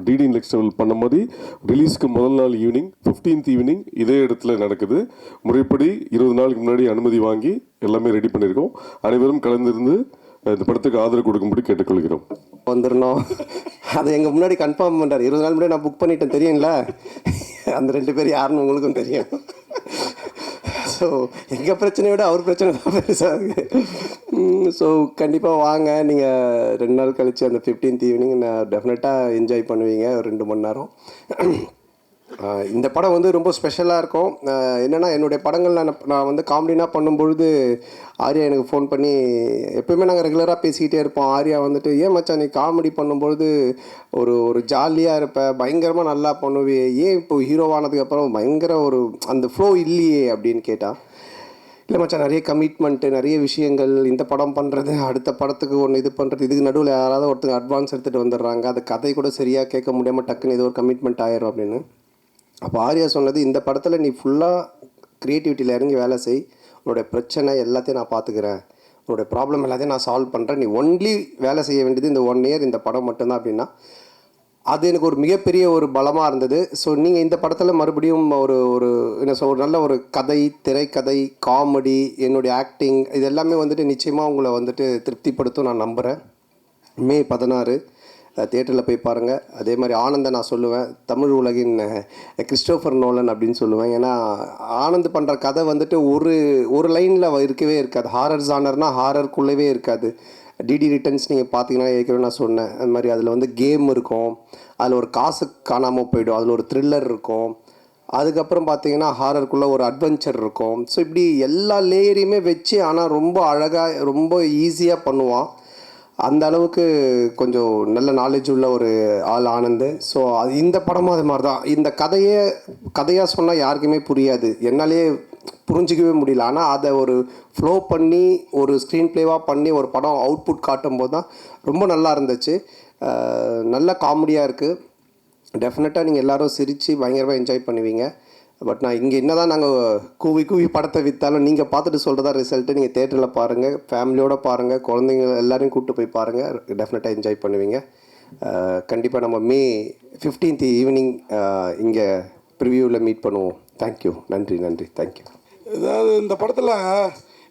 DD next level பண்ண மாதிரி ரிலீஸ்க்கு முதல் நாள் ஈவினிங் 15th ஈவினிங் இதே இடத்துல நடக்குது. முறைப்படி 20 நாளுக்கு முன்னாடி அனுமதி வாங்கி எல்லாமே ரெடி பண்ணியிருக்கோம். அனைவரும் கலந்திருந்து இந்த படத்துக்கு ஆதரவு கொடுக்கும்படி கேட்டுக்கொள்கிறோம். வந்துடணும், அதை எங்கள் முன்னாடி கன்ஃபார்ம் பண்ணுறாரு. 20 நாள் முன்னாடி நான் புக் பண்ணிட்டேன் தெரியுங்களா? அந்த 2 பேர் யாருன்னு உங்களுக்கும் தெரியும். ஸோ எங்கள் பிரச்சனையை விட அவர் பிரச்சனை தான் பெருசாக இருக்குது. ஸோ கண்டிப்பாக வாங்க. நீங்கள் 2 நாள் கழித்து அந்த 15th ஈவினிங் நான் டெஃபினட்டாக என்ஜாய் பண்ணுவீங்க ஒரு 2 மணி நேரம். இந்த படம் வந்து ரொம்ப ஸ்பெஷலாக இருக்கும். என்னென்னா என்னுடைய படங்கள் நான் வந்து காமெடினா பண்ணும்பொழுது ஆர்யா எனக்கு ஃபோன் பண்ணி, எப்போயுமே நாங்கள் ரெகுலராக பேசிக்கிட்டே இருப்போம். ஆர்யா வந்துட்டு, ஏன் மச்சான் நீ காமெடி பண்ணும்பொழுது ஒரு ஜாலியாக இருப்ப, பயங்கரமாக நல்லா பண்ணுவே, ஏன் இப்போ ஹீரோவானதுக்கப்புறம் பயங்கர அந்த ஃப்ளோ இல்லையே அப்படின்னு கேட்டால், இல்லை மச்சான் நிறைய கமிட்மெண்ட்டு, நிறைய விஷயங்கள், இந்த படம் பண்ணுறது, அடுத்த படத்துக்கு ஒன்று இது பண்ணுறது, இதுக்கு நடுவில் யாராவது ஒருத்தங்க அட்வான்ஸ் எடுத்துகிட்டு வந்துடுறாங்க, அது கதை கூட சரியாக கேட்க முடியாமல் டக்குன்னு ஏதோ ஒரு கமிட்மெண்ட் ஆயிரும் அப்படின்னு. அப்போ ஆர்யா சொன்னது, இந்த படத்தில் நீ ஃபுல்லாக க்ரியேட்டிவிட்டியில் இறங்கி வேலை செய், உன்னோடைய பிரச்சனை எல்லாத்தையும் நான் பார்த்துக்கிறேன், உன்னோடைய ப்ராப்ளம் எல்லாத்தையும் நான் சால்வ் பண்ணுறேன், நீ ஒன்லி வேலை செய்ய வேண்டியது இந்த 1 இயர் இந்த படம் மட்டும்தான் அப்படின்னா, அது எனக்கு ஒரு மிகப்பெரிய ஒரு பலமாக இருந்தது. ஸோ நீங்கள் இந்த படத்தில் மறுபடியும் என்ன ஒரு நல்ல ஒரு கதை, திரைக்கதை, காமெடி, என்னுடைய ஆக்டிங், இது எல்லாமே வந்துட்டு நிச்சயமாக உங்களை வந்துட்டு திருப்திப்படுத்தும் நான் நம்புகிறேன். மே 16 தியேட்டரில் போய் பாருங்கள். அதே மாதிரி ஆனந்தை நான் சொல்லுவேன், தமிழ் உலகின் கிறிஸ்டோஃபர் நோலன் அப்படின்னு சொல்லுவேன். ஏன்னா ஆனந்த் பண்ணுற கதை வந்துட்டு ஒரு லைனில் இருக்கவே இருக்காது. ஹாரர் ஜானர்னால் ஹாரருக்குள்ளவே இருக்காது. டிடி ரிட்டர்ன்ஸ் நீங்கள் பார்த்தீங்கன்னா ஏற்கனவே நான் சொன்னேன், அந்த மாதிரி அதில் வந்து கேம் இருக்கும், அதில் ஒரு காசு காணாமல் போயிடும், அதில் ஒரு த்ரில்லர் இருக்கும், அதுக்கப்புறம் பார்த்தீங்கன்னா ஹாரருக்குள்ளே ஒரு அட்வென்ச்சர் இருக்கும். ஸோ இப்படி எல்லா லேயரையுமே வச்சு ஆனால் ரொம்ப அழகாக ரொம்ப ஈஸியாக பண்ணுவான். அந்த அளவுக்கு கொஞ்சம் நல்ல நாலேஜ் உள்ள ஒரு ஆள் ஆனந்த். ஸோ இந்த படமும் அது மாதிரி தான். இந்த கதையாக சொன்னால் யாருக்குமே புரியாது, என்னாலேயே புரிஞ்சிக்கவே முடியல. ஆனால் அதை ஒரு ஃப்ளோ பண்ணி ஒரு ஸ்க்ரீன் ப்ளேவாக பண்ணி ஒரு படம் அவுட்புட் காட்டும்போது தான் ரொம்ப நல்லா இருந்துச்சு. நல்ல காமெடியாக இருக்குது. டெஃபினட்டாக நீங்கள் எல்லோரும் சிரித்து பயங்கரமாக என்ஜாய் பண்ணுவீங்க. பட் நான் இங்கே என்ன தான் நாங்கள் கூவி படத்தை விற்றாலும் நீங்கள் பார்த்துட்டு சொல்கிறதா ரிசல்ட்டு. நீங்கள் தேட்டரில் பாருங்கள், ஃபேமிலியோடு பாருங்கள், குழந்தைங்க எல்லோரையும் கூப்பிட்டு போய் பாருங்கள், டெஃபினட்டாக என்ஜாய் பண்ணுவீங்க. கண்டிப்பாக நம்ம மே 15th ஈவினிங் இங்கே ப்ரிவியூவில் மீட் பண்ணுவோம். தேங்க்யூ. நன்றி. தேங்க்யூ. ஏதாவது இந்த படத்தில்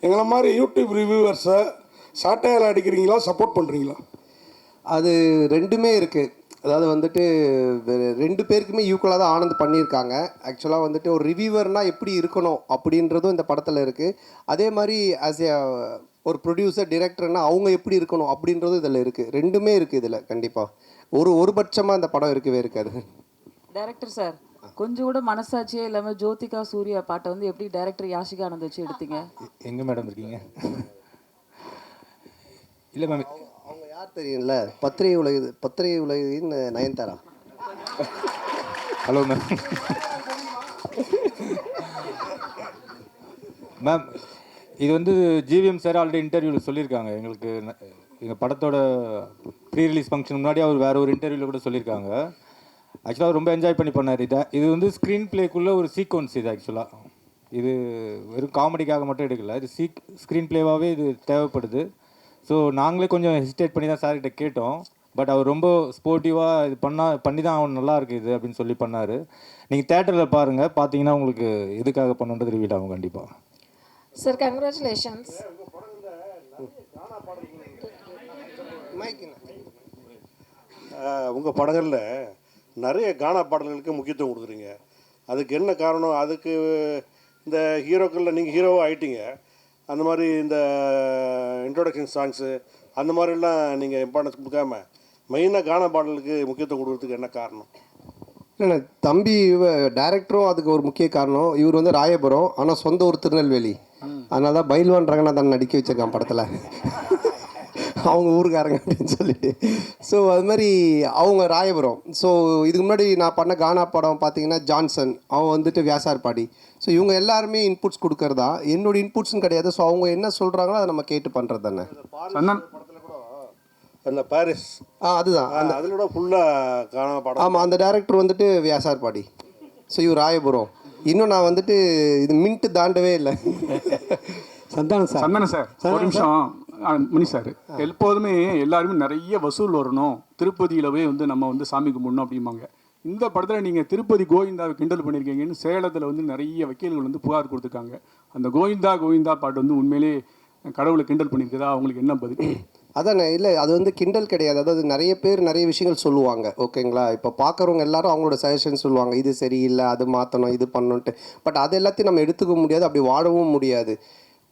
எங்களை மாதிரி யூடியூப் ரிவ்யூவர்ஸை சாட்டையால் அடிக்கிறீங்களா, சப்போர்ட் பண்ணுறீங்களா? அது ரெண்டுமே இருக்குது. அதாவது வந்துட்டு 2 பேருக்குமே ஈக்குவலாக தான் ஆனந்த் பண்ணியிருக்காங்க. ஆக்சுவலாக வந்துட்டு ஒரு ரிவ்யூவர்னால் எப்படி இருக்கணும் அப்படின்றதும் இந்த படத்தில் இருக்குது. அதே மாதிரி ஆஸ் ஏ ஒரு ப்ரொடியூசர், டிரெக்டர்னால் அவங்க எப்படி இருக்கணும் அப்படின்றதும் இதில் இருக்குது. ரெண்டுமே இருக்குது இதில். கண்டிப்பாக ஒரு பட்சமாக இந்த படம் இருக்கவே இருக்காது. டைரக்டர் சார், கொஞ்சம் கூட மனசாட்சியே இல்லாமல் ஜோதிகா சூர்யா பாட்டை வந்து எப்படி டைரக்டர் யாஷிகா ஆனந்த் வச்சு எடுத்தீங்க? எங்கே மேடம் இருக்கீங்க? இல்லை மேம், அவங்க யார் தெரியும்ல, பத்திரிகை உலகின் நயன்தாரா. Hello ma'am. மேம், இது வந்து ஜிவிஎம் சார் ஆல்ரெடி இன்டர்வியூவில் சொல்லியிருக்காங்க. எங்கள் படத்தோட ப்ரீ ரிலீஸ் ஃபங்க்ஷன் முன்னாடி அவர் வேறு ஒரு இன்டர்வியூவில் கூட சொல்லியிருக்காங்க. ஆக்சுவலாக ரொம்ப என்ஜாய் பண்ணி பண்ணார். இது வந்து ஸ்க்ரீன் பிளேக்குள்ளே ஒரு சீக்வன்ஸ். இது ஆக்சுவலாக இது வெறும் காமெடிக்காக மட்டும் எடுக்கல, இது ஸ்க்ரீன் பிளேவாகவே இது தேவைப்படுது. ஸோ நாங்களே கொஞ்சம் ஹெசிடேட் பண்ணி தான் சார்கிட்ட கேட்டோம். பட் அவர் ரொம்ப ஸ்போர்ட்டிவாக இது பண்ணி தான் அவன் நல்லா இருக்குது இது அப்படின்னு சொல்லி பண்ணார். நீங்கள் தேட்டரில் பாருங்கள், பார்த்தீங்கன்னா உங்களுக்கு எதுக்காக பண்ணுன்றது ரிவீல் ஆகும் கண்டிப்பாக. Sir congratulations. உங்கள் படங்களில் நிறைய கானா பாடல்களுக்கு முக்கியத்துவம் கொடுக்குறீங்க. அதுக்கு என்ன காரணம்? அதுக்கு இந்த ஹீரோக்களில் நீங்கள் ஹீரோவாக ஆகிட்டீங்க, அந்த மாதிரி இந்த இன்ட்ரோடக்ஷன் சாங்ஸு அந்த மாதிரிலாம் நீங்கள் இம்பார்ட்டன்ஸ் கொடுக்காம மெயினாக கானா பாடலுக்கு முக்கியத்துவம் கொடுக்குறதுக்கு என்ன காரணம்? இல்லை தம்பி டைரக்டரும் அதுக்கு ஒரு முக்கிய காரணம். இவர் வந்து ராயபுரம், ஆனால் சொந்த ஊர் திருநெல்வேலி. அதனால தான் பைல்வான் ரங்கநாதன் நடிக்க வச்சிருக்கான் படத்தில், அவங்க ஊருக்காரங்க அப்படின்னு சொல்லிட்டு. ஸோ அது மாதிரி அவங்க ராயபுரம். ஸோ இதுக்கு முன்னாடி நான் பண்ண கானா படம் பார்த்தீங்கன்னா ஜான்சன், அவன் வந்துட்டு வியாசார்பாடி. ஸோ இவங்க எல்லாருமே இன்புட்ஸ் கொடுக்கறதா, என்னோட இன்புட்ஸ்னு கிடையாது. ஸோ அவங்க என்ன சொல்கிறாங்களோ அதை நம்ம கேட்டு பண்ணுறது தானே. அந்த பாரிஸ் அதுதான் அதிலோட ஃபுல்லாக கானா படம். ஆமாம், அந்த டைரக்டர் வந்துட்டு வியாசார்பாடி. ஸோ இவர் ராயபுரம். இன்னும் நான் வந்துட்டு இது மின்ட்டு தாண்டவே இல்லை. சந்தானம் சார் ஒரு நிமிஷம். மணி சார் எப்போதுமே எல்லாருமே நிறைய வசூல் வரணும், திருப்பதியிலவே வந்து நம்ம வந்து சாமி கும்பிடணும் அப்படிம்பாங்க. இந்த படத்தில் நீங்கள் திருப்பதி கோவிந்தாவை கிண்டல் பண்ணியிருக்கீங்கன்னு சேலத்தில் வந்து நிறைய வக்கீல்கள் வந்து புகார் கொடுத்துருக்காங்க. அந்த கோவிந்தா கோவிந்தா பாட்டு வந்து உண்மையிலே கடவுளை கிண்டல் பண்ணியிருக்குதா? அவங்களுக்கு என்ன பதில்? அதானே, இல்லை அது வந்து கிண்டல் கிடையாது. அதாவது நிறைய பேர் நிறைய விஷயங்கள் சொல்லுவாங்க, ஓகேங்களா? இப்போ பார்க்குறவங்க எல்லாரும் அவங்களோட சஜஷன் சொல்லுவாங்க, இது சரியில்லை, அது மாற்றணும், இது பண்ணணுன்ட்டு. பட் அது எல்லாத்தையும் நம்ம எடுத்துக்க முடியாது, அப்படி வாழவும் முடியாது.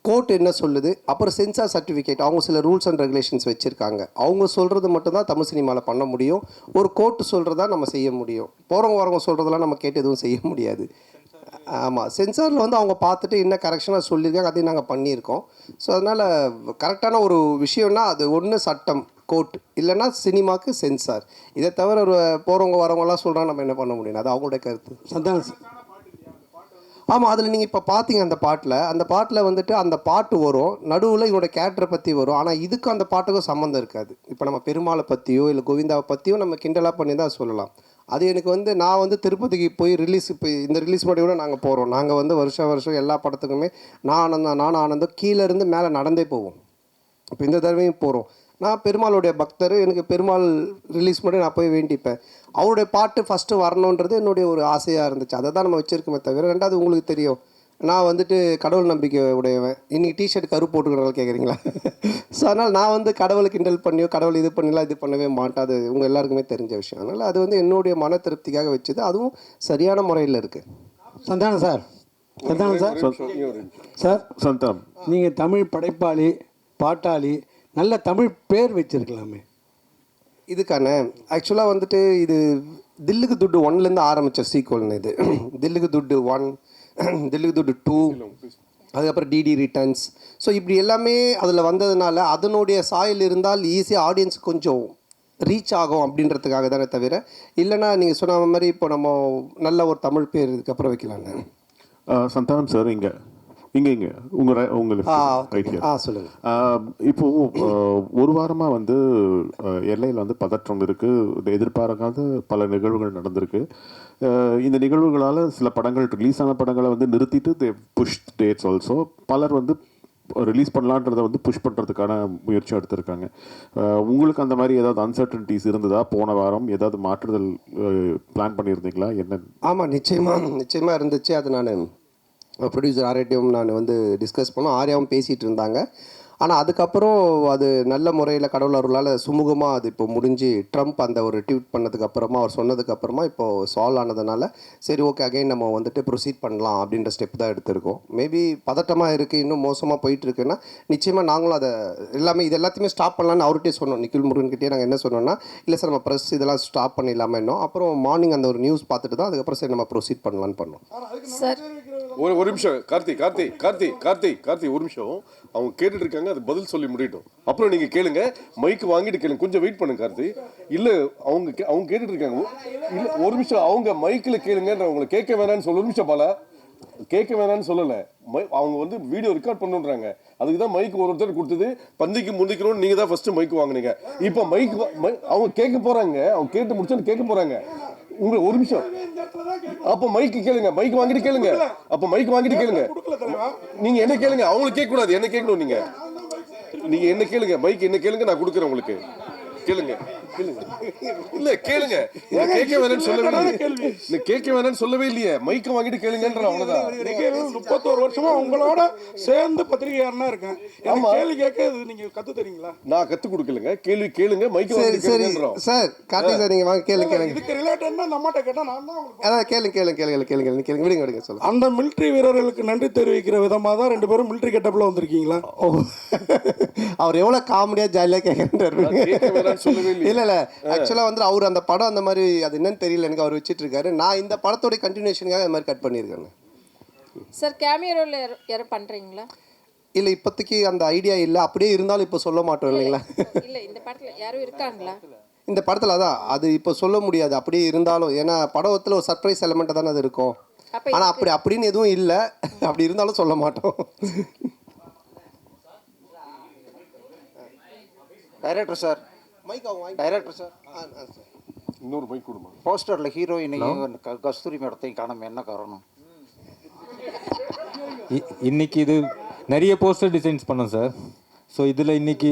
கோர்ட் என்ன சொல்லுது, அப்புறம் சென்சார் சர்டிஃபிகேட், அவங்க சில ரூல்ஸ் அண்ட் ரெகுலேஷன்ஸ் வச்சுருக்காங்க. அவங்க சொல்கிறது மட்டும்தான் தமிழ் சினிமாவில் பண்ண முடியும். ஒரு கோர்ட்டு சொல்கிறதா நம்ம செய்ய முடியும். போகிறவங்க வரவங்க சொல்கிறதெல்லாம் நம்ம கேட்டு எதுவும் செய்ய முடியாது. ஆமாம், சென்சாரில் வந்து அவங்க பார்த்துட்டு என்ன கரெக்ஷனாக சொல்லியிருக்காங்க, அதையும் நாங்கள் பண்ணியிருக்கோம். ஸோ அதனால் கரெக்டான ஒரு விஷயம்னா அது ஒன்று சட்டம், கோர்ட், இல்லைன்னா சினிமாவுக்கு சென்சார். இதை தவிர ஒரு போகிறவங்க வரவங்கலாம் சொல்கிறாங்க, நம்ம என்ன பண்ண முடியும்? அது அவங்களுடைய கருத்து. சந்தானம். ஆமாம், அதில் நீங்கள் இப்போ பார்த்தீங்க அந்த பாட்டில் வந்துட்டு அந்த பாட்டு வரும், நடுவில் இவனோட கேரக்டரை பற்றி வரும். ஆனால் இதுக்கும் அந்த பாட்டுக்கும் சம்மந்தம் இருக்காது. இப்போ நம்ம பெருமாளை பற்றியோ இல்லை கோவிந்தாவை பற்றியோ நம்ம கிண்டலாக பண்ணி தான் சொல்லலாம். அது எனக்கு வந்து நான் வந்து திருப்பதிக்கு போய் இப்போ இந்த ரிலீஸ் பண்ணி கூட நாங்கள் போகிறோம். நாங்கள் வந்து வருஷம் எல்லா படத்துக்குமே நான் ஆனந்தம் கீழே இருந்து மேலே நடந்தே போவோம். இப்போ இந்த தடவையும் போகிறோம். நான் பெருமாளுடைய பக்தர், எனக்கு பெருமாள் ரிலீஸ் பண்ணி நான் போய் வேண்டிப்பேன். அவருடைய பாட்டு ஃபஸ்ட்டு வரணுன்றது என்னுடைய ஒரு ஆசையாக இருந்துச்சு. அதை தான் நம்ம வச்சுருக்கோமே தவிர. ரெண்டாவது உங்களுக்கு தெரியும், நான் வந்துட்டு கடவுள் நம்பிக்கை உடையவன். இன்றைக்கி டிஷர்ட் கருப்பு போட்டுக்கிறனால கேட்குறீங்களா? ஸோ அதனால் நான் வந்து கடவுளை கிண்டல் பண்ணியோ கடவுள் இது பண்ணலாம் இது பண்ணவே மாட்டேன். அது உங்கள் எல்லாருக்குமே தெரிஞ்ச விஷயம். அதனால் அது வந்து என்னுடைய மன திருப்திக்காக வச்சது. அதுவும் சரியான முறையில் இருக்குது. சந்தானம் சார், சார் சந்தானம், நீங்கள் தமிழ் படைப்பாளி, பாட்டாளி, நல்ல தமிழ் பேர் வச்சிருக்கலாமே. இதுக்கான ஆக்சுவலாக வந்துட்டு இது தில்லுக்கு துட்டு 1லேருந்து ஆரம்பித்த சீக்வல்னு. இது தில்லுக்கு துட்டு 1, தில்லுக்கு துட்டு 2, அதுக்கப்புறம் டிடி ரிட்டர்ன்ஸ். ஸோ இப்படி எல்லாமே அதில் வந்ததுனால அதனுடைய சாயல் இருந்தால் ஈஸியாக ஆடியன்ஸ் கொஞ்சம் ரீச் ஆகும் அப்படின்றதுக்காக தானே தவிர, இல்லைனா நீங்கள் சொன்ன மாதிரி இப்போ நம்ம நல்ல ஒரு தமிழ் பேர் இதுக்கப்புறம் வைக்கலான்னு. சந்தானம் சார், இங்கே சொல்லுங்கள். இப்போது ஒரு வாரமாக வந்து எல்லையில் வந்து பதற்றம் இருக்குது, எதிர்பாராத பல நிகழ்வுகள் நடந்திருக்கு. இந்த நிகழ்வுகளால் சில படங்கள் ரிலீஸ் ஆன படங்களை வந்து நிறுத்திட்டு தே புஷ் டேட்ஸ் ஆல்சோ. பலர் வந்து ரிலீஸ் பண்ணலான்றதை வந்து புஷ் பண்ணுறதுக்கான முயற்சியும் எடுத்திருக்காங்க. உங்களுக்கு அந்த மாதிரி ஏதாவது அன்சர்டனிட்டிஸ் இருந்ததா? போன வாரம் ஏதாவது மாற்றுதல் பிளான் பண்ணியிருந்தீங்களா? என்ன? ஆமாம், நிச்சயமாக இருந்துச்சு. அது நான் ப்ரொடியூசர் ஆர்யாட்டையும் நான் வந்து டிஸ்கஸ் பண்ணோம். ஆர்யாவும் பேசிகிட்டு இருந்தாங்க. ஆனால் அதுக்கப்புறம் அது நல்ல முறையில் கடவுள் அருளால் சுமூகமாக அது இப்போ முடிஞ்சு, ட்ரம்ப் அந்த ஒரு ட்வீட் பண்ணதுக்கப்புறமா அவர் சொன்னதுக்கப்புறமா இப்போது சால்வ் ஆனதுனால சரி ஓகே அகைன் நம்ம வந்துட்டு ப்ரொசீட் பண்ணலாம் அப்படின்ற ஸ்டெப் தான் எடுத்திருக்கோம். மேபி பதட்டமாக இருக்குது, இன்னும் மோசமாக போயிட்டுருக்குன்னா நிச்சயமாக நாங்களும் அதை இது எல்லாத்தையுமே ஸ்டாப் பண்ணலான்னு அவர்கிட்டே சொன்னோம். நிக்கில் முருகன்கிட்டே நாங்கள் என்ன சொன்னோம்னா, இல்லை சார் நம்ம ப்ரெஸ் இதெல்லாம் ஸ்டாப் பண்ணிடலாமல் இன்னும். அப்புறம் மார்னிங் அந்த ஒரு நியூஸ் பார்த்துட்டு தான் அதுக்கப்புறம் சரி நம்ம ப்ரொசீட் பண்ணலான்னு பண்ணோம். சார் ஒரு நிமிஷம் கார்த்தி ஒரு நிமிஷம். அவங்க கேட்டுட்டு இருக்காங்க, அது பதில் சொல்லி முடியட்டும், அப்புறம் நீங்க கேளுங்க. மைக்கு வாங்கிட்டு கேளுங்க, கொஞ்சம் வெயிட் பண்ணுங்க கார்த்தி. இல்ல அவங்க கேட்டுட்டு இருக்காங்க. இல்ல ஒரு நிமிஷம், அவங்க மைக்ல கேளுங்கன்ற, அவங்களை கேட்க வேணாம்னு சொல்ல. ஒரு நிமிஷம் பாலா, கேட்க வேணாம்னு சொல்லல. அவங்க வந்து வீடியோ ரெக்கார்ட் பண்ணுன்றாங்க. அதுக்கு தான் மைக் ஒருத்தர் கொடுத்தது. பந்திக்கு முந்திக்கணும்னு நீங்க தான் ஃபர்ஸ்ட் மைக் வாங்குனீங்க. இப்போ மைக் அவங்க கேட்க போறாங்க. அவங்க கேட்டு முடிச்சு கேட்க போறாங்க. உங்களுக்கு ஒரு நிமிஷம், அப்ப மைக்கு கேளுங்க, மைக் வாங்கிட்டு கேளுங்க. அப்ப மைக் வாங்கிட்டு கேளுங்க. நீங்க என்ன கேளுங்க, அவங்களுக்கு கேட்க கூடாது, என்ன கேட்கணும். நீங்க என்ன கேளுங்க, மைக் என்ன கேளுங்க, நான் கொடுக்குறேன் உங்களுக்கு. கேளுங்க. இல்ல கேளுங்க, கேட்க வேணாம்னு சொல்லவே இல்லையே. மைக்க வாங்கிட்டு கேளுங்கன்ற, அவ்வளவுதான். 31 வருஷமா உங்களோட சேர்ந்து பத்திரிகையாளனா இருக்கேன். கேள்வி கேட்க நீங்க கத்து தரீங்களா? நான் கத்து கொடுக்கலங்க, கேள்வி கேளுங்க, மைக்க வாங்கிட்டு கேளுங்கன்றோம். சார் கார்த்தி சார், நீங்க வாங்க கேளுங்க. இதுக்கு ரிலேட்டடா நம்மட்ட கேட்டா நான் தான் உங்களுக்கு அதான் கேளுங்க விடுங்க சொல்லுங்க. அந்த மிலிட்டரி வீரர்களுக்கு நன்றி தெரிவிக்கிற விதமா தான் 2 பேரும் மிலிட்டரி கெட்டப்ல வந்திருக்கீங்களா? அவர் எவ்வளவு காமெடியா ஜாலியா கேட்கறாரு. சொல்லவே இல்லை. இல்ல ஆக்சுவலா வந்து அவர் அந்த படம் அந்த மாதிரி அது என்னன்னு தெரியல எனக்கு, அவர் வச்சிட்டு இருக்காரு. நான் இந்த படத்தோட கண்டினியூஷனுக்காக அந்த மாதிரி கட் பண்ணியிருக்கேன். சார் கேமியோ ரோல் யாரும் பண்றீங்களா? இல்ல இப்போதைக்கு அந்த ஐடியா இல்ல. அப்படியே இருந்தாலும் இப்போ சொல்ல மாட்டோம் இல்லைங்களா? இல்ல இந்த படத்துல யாரும் இருக்காங்களா? இந்த படத்துல அதான் அது இப்போ சொல்ல முடியாது. அப்படியே இருந்தாலும், ஏன்னா படத்துல ஒரு சர்ப்ரைஸ் எலிமெண்ட் தானே அது இருக்கும். ஆனா அப்படின்னு எதுவும் இல்லை. அப்படி இருந்தாலும் சொல்ல மாட்டோம். டைரக்டர் சார், டைரக்டர் சார், இன்னொரு மைக் கொடுமா. போஸ்டரில் ஹீரோயினையும் கஸ்தூரி மேடத்தையும் காணாம என்ன காரணம்? இன்னைக்கு இது நிறைய போஸ்டர் டிசைன்ஸ் பண்ணோம் சார். ஸோ இதில் இன்னைக்கு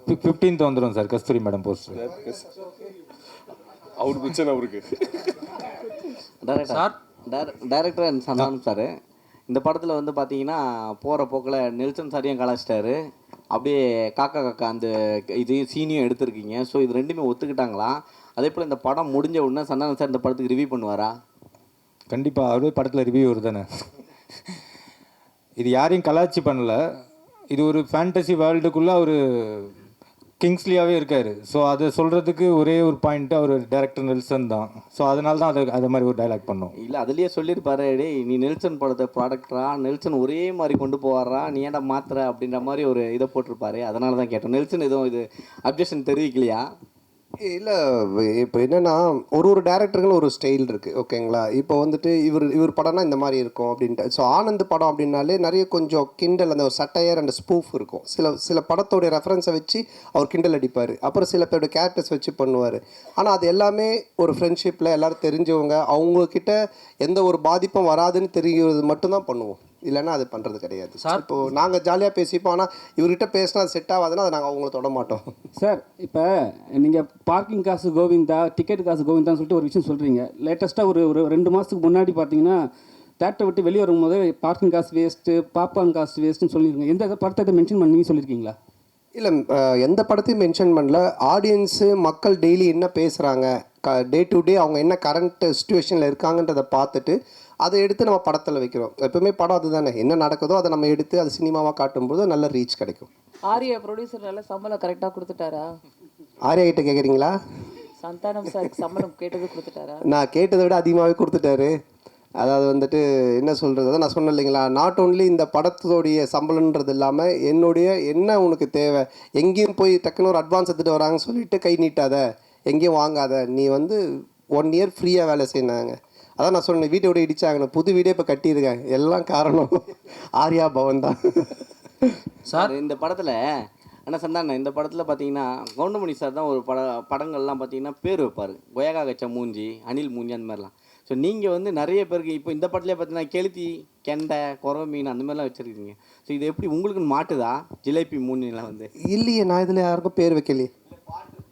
15th வந்துடும் சார் கஸ்தூரி மேடம் போஸ்டர். அவர் பிரச்சனை அவருக்கு. டைரக்டர் அண்ட் சந்தானம் சார், இந்த படத்தில் வந்து பார்த்தீங்கன்னா போகிற போக்கில் நெல்சன் சாரையும் கலாச்சிட்டாரு, அப்படியே காக்கா காக்கா அந்த இது சீனியும் எடுத்திருக்கீங்க. ஸோ இது ரெண்டுமே ஒத்துக்கிட்டாங்களா? அதே போல் இந்த படம் முடிஞ்ச உடனே சந்தானம் சார் இந்த படத்துக்கு ரிவ்யூ பண்ணுவாரா? கண்டிப்பாக அவரே படத்தில் ரிவ்யூவர் தானே. இது யாரையும் கலாச்சி பண்ணல, இது ஒரு ஃபேண்டசி வேர்ல்டுக்குள்ளே ஒரு கிங்ஸ்லியாகவே இருக்கார். ஸோ அதை சொல்கிறதுக்கு ஒரே ஒரு பாயிண்ட்டு அவர் டைரக்டர் நெல்சன் தான். ஸோ அதனால தான் அதை மாதிரி ஒரு டைலாக் பண்ணோம். இல்லை அதுலேயே சொல்லியிருப்பாரு, டேய் நீ நெல்சன் படத்தை ப்ராடக்டரா, நெல்சன் ஒரே மாதிரி கொண்டு போவாரா, நீ ஏன்டா மாத்திர அப்படின்ற மாதிரி ஒரு இதை போட்டிருப்பாரு. அதனால தான் கேட்டோம். நெல்சன் எதுவும் இது அப்ஜெக்ஷன் தெரிவிக்கலையா? இல்லை, இப்போ என்னென்னா ஒரு டேரக்டருக்குன்னு ஒரு ஸ்டைல் இருக்குது, ஓகேங்களா? இப்போ வந்துட்டு இவர் படம்னா இந்த மாதிரி இருக்கும் அப்படின்ட்டு. ஸோ ஆனந்த் படம் அப்படின்னாலே நிறைய கொஞ்சம் கிண்டல், அந்த ஒரு சட்டையர் அண்ட் ஸ்பூஃப் இருக்கும். சில படத்தோடைய ரெஃபரன்ஸை வச்சு அவர் கிண்டல் அடிப்பார். அப்புறம் சில பேரோட கேரக்டர்ஸ் வச்சு பண்ணுவார். ஆனால் அது எல்லாமே ஒரு ஃப்ரெண்ட்ஷிப்பில் எல்லோரும் தெரிஞ்சவங்க, அவங்கக்கிட்ட எந்த ஒரு பாதிப்பும் வராதுன்னு தெரிகிறது மட்டும்தான் பண்ணுவோம். இல்லைன்னா அது பண்ணுறது கிடையாது. இப்போது நாங்கள் ஜாலியாக பேசிப்போம், ஆனால் இவர்கிட்ட பேசினா அது செட் ஆகாதுன்னா அதை நாங்கள் அவங்கள தொட மாட்டோம். சார், இப்போ நீங்கள் பார்க்கிங் காசு கோவிந்தா, டிக்கெட் காசு கோவிந்தான்னு சொல்லிட்டு ஒரு விஷயம் சொல்கிறீங்க. லேட்டஸ்ட்டாக ஒரு 2 மாதத்துக்கு முன்னாடி பார்த்தீங்கன்னா தேட்டரை விட்டு வெளியே வரும்போது பார்க்கிங் காசு வேஸ்ட்டு, பாப்கார்ன் காசு வேஸ்ட்டுன்னு சொல்லியிருக்கீங்க. எந்த படத்தை மென்ஷன் பண்ணி சொல்லியிருக்கீங்களா? இல்லை, எந்த படத்தையும் மென்ஷன் பண்ணல. ஆடியன்ஸு மக்கள் டெய்லி என்ன பேசுகிறாங்க, டே டு டே அவங்க என்ன கரண்ட் சுச்சுவேஷனில் இருக்காங்கன்றதை பார்த்துட்டு அதை எடுத்து நம்ம படத்தில் வைக்கிறோம். எப்பவுமே படம் அதுதானே, என்ன நடக்குதோ அதை நம்ம எடுத்து அது சினிமாவாக காட்டும்போது நல்ல ரீச் கிடைக்கும். ஆர்யா ப்ரொடியூசர் நல்ல சம்பளம் கரெக்டாக கொடுத்துட்டாரா? ஆர்யா கிட்ட கேட்குறீங்களா? சந்தானம் சார் சம்பளம் கேட்டது கொடுத்துட்டாரா? நான் கேட்டதை விட அதிகமாகவே கொடுத்துட்டாரு. அதாவது வந்துட்டு என்ன சொல்கிறது, அதான் நான் சொன்னேன் இல்லைங்களா, நாட் ஓன்லி இந்த படத்தோடைய சம்பளன்றது இல்லாமல் என்னுடைய என்ன உனக்கு தேவை, எங்கேயும் போய் டக்குன்னு ஒரு அட்வான்ஸ் எடுத்துகிட்டு வராங்கன்னு சொல்லிட்டு கை நீட்டாத, எங்கேயும் வாங்காத, நீ வந்து 1 year ஃப்ரீயாக வேலை செய்யினாங்க. அதான் நான் சொன்னேன், வீட்டை விட இடிச்சாங்க, புது வீடே இப்போ கட்டியிருக்காங்க. எல்லாம் காரணம் ஆர்யா பவன் தான். சார், இந்த படத்தில் ஆனால் சந்தானம், இந்த படத்தில் பார்த்தீங்கன்னா கவுண்டமணி சார் தான் ஒரு படங்கள்லாம் பார்த்தீங்கன்னா பேர் வைப்பார், கொயகா கச்ச மூஞ்சி, அனில் மூஞ்சி, அந்த மாதிரிலாம். ஸோ நீங்கள் வந்து நிறைய பேருக்கு இப்போ இந்த படத்துலேயே பார்த்தீங்கன்னா கெளுத்தி, கெண்டை, குறவ மீன் அந்த மாதிரிலாம் வச்சுருக்கீங்க. ஸோ இது எப்படி உங்களுக்கு மாட்டுதா? ஜிலேபி மூணுலாம் வந்து இல்லையே, நான் இதில் யாருக்கும் பேர் வைக்கலையே.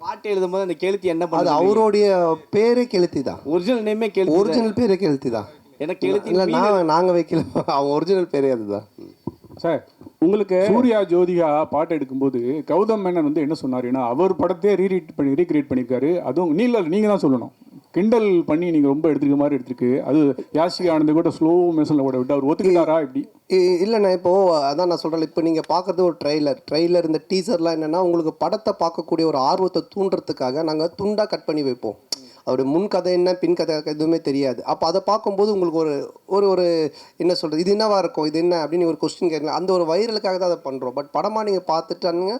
பாட்டு எழுதும்போது அந்த கெளுத்தி என்ன அது அவருடைய பேரே கெளுத்தி தான். ஒரிஜினல் நேமே கெளுத்தி, ஒரிஜினல் பேரே கெளுத்தி தான். எனக்கு கெளுத்தி இல்லை, நாங்கள் வைக்கல, அவங்க ஒரிஜினல் பேரே அதுதான். சார், உங்களுக்கு சூர்யா ஜோதிகா பாட்டு எடுக்கும்போது கௌதம் மேனன் வந்து என்ன சொன்னாருன்னா, அவர் படத்தையே ரீக்ரியேட் பண்ணியிருக்காரு. அதுவும் நீங்கள் தான் சொல்லணும், கிண்டல் பண்ணி நீங்கள் ரொம்ப எடுத்துருக்க மாதிரி எடுத்துருக்கு. அது யாஷிகா ஆனந்த் கூட ஸ்லோ மோஷனில் கூட விட்டு அவர் ஒத்துக்கிட்டாரா இப்படி? இல்லைண்ணா, இப்போது அதான் நான் சொல்கிறேன், இப்போ நீங்கள் பார்க்குறது ஒரு ட்ரெய்லர் இந்த டீசர்லாம் என்னென்னா உங்களுக்கு படத்தை பார்க்கக்கூடிய ஒரு ஆர்வத்தை தூண்டுறதுக்காக நாங்கள் துண்டாக கட் பண்ணி வைப்போம். அவருடைய முன் கதை என்ன பின் கதை எதுவுமே தெரியாது. அப்போ அதை பார்க்கும்போது உங்களுக்கு ஒரு என்ன சொல்கிறது, இது என்னவா இருக்கும், இது என்ன அப்படின்னு ஒரு கொஸ்டின் கேட்கலாம். அந்த ஒரு வைரலுக்காக தான் அதை பண்ணுறோம். பட் படமாக நீங்கள் பார்த்துட்டானுங்க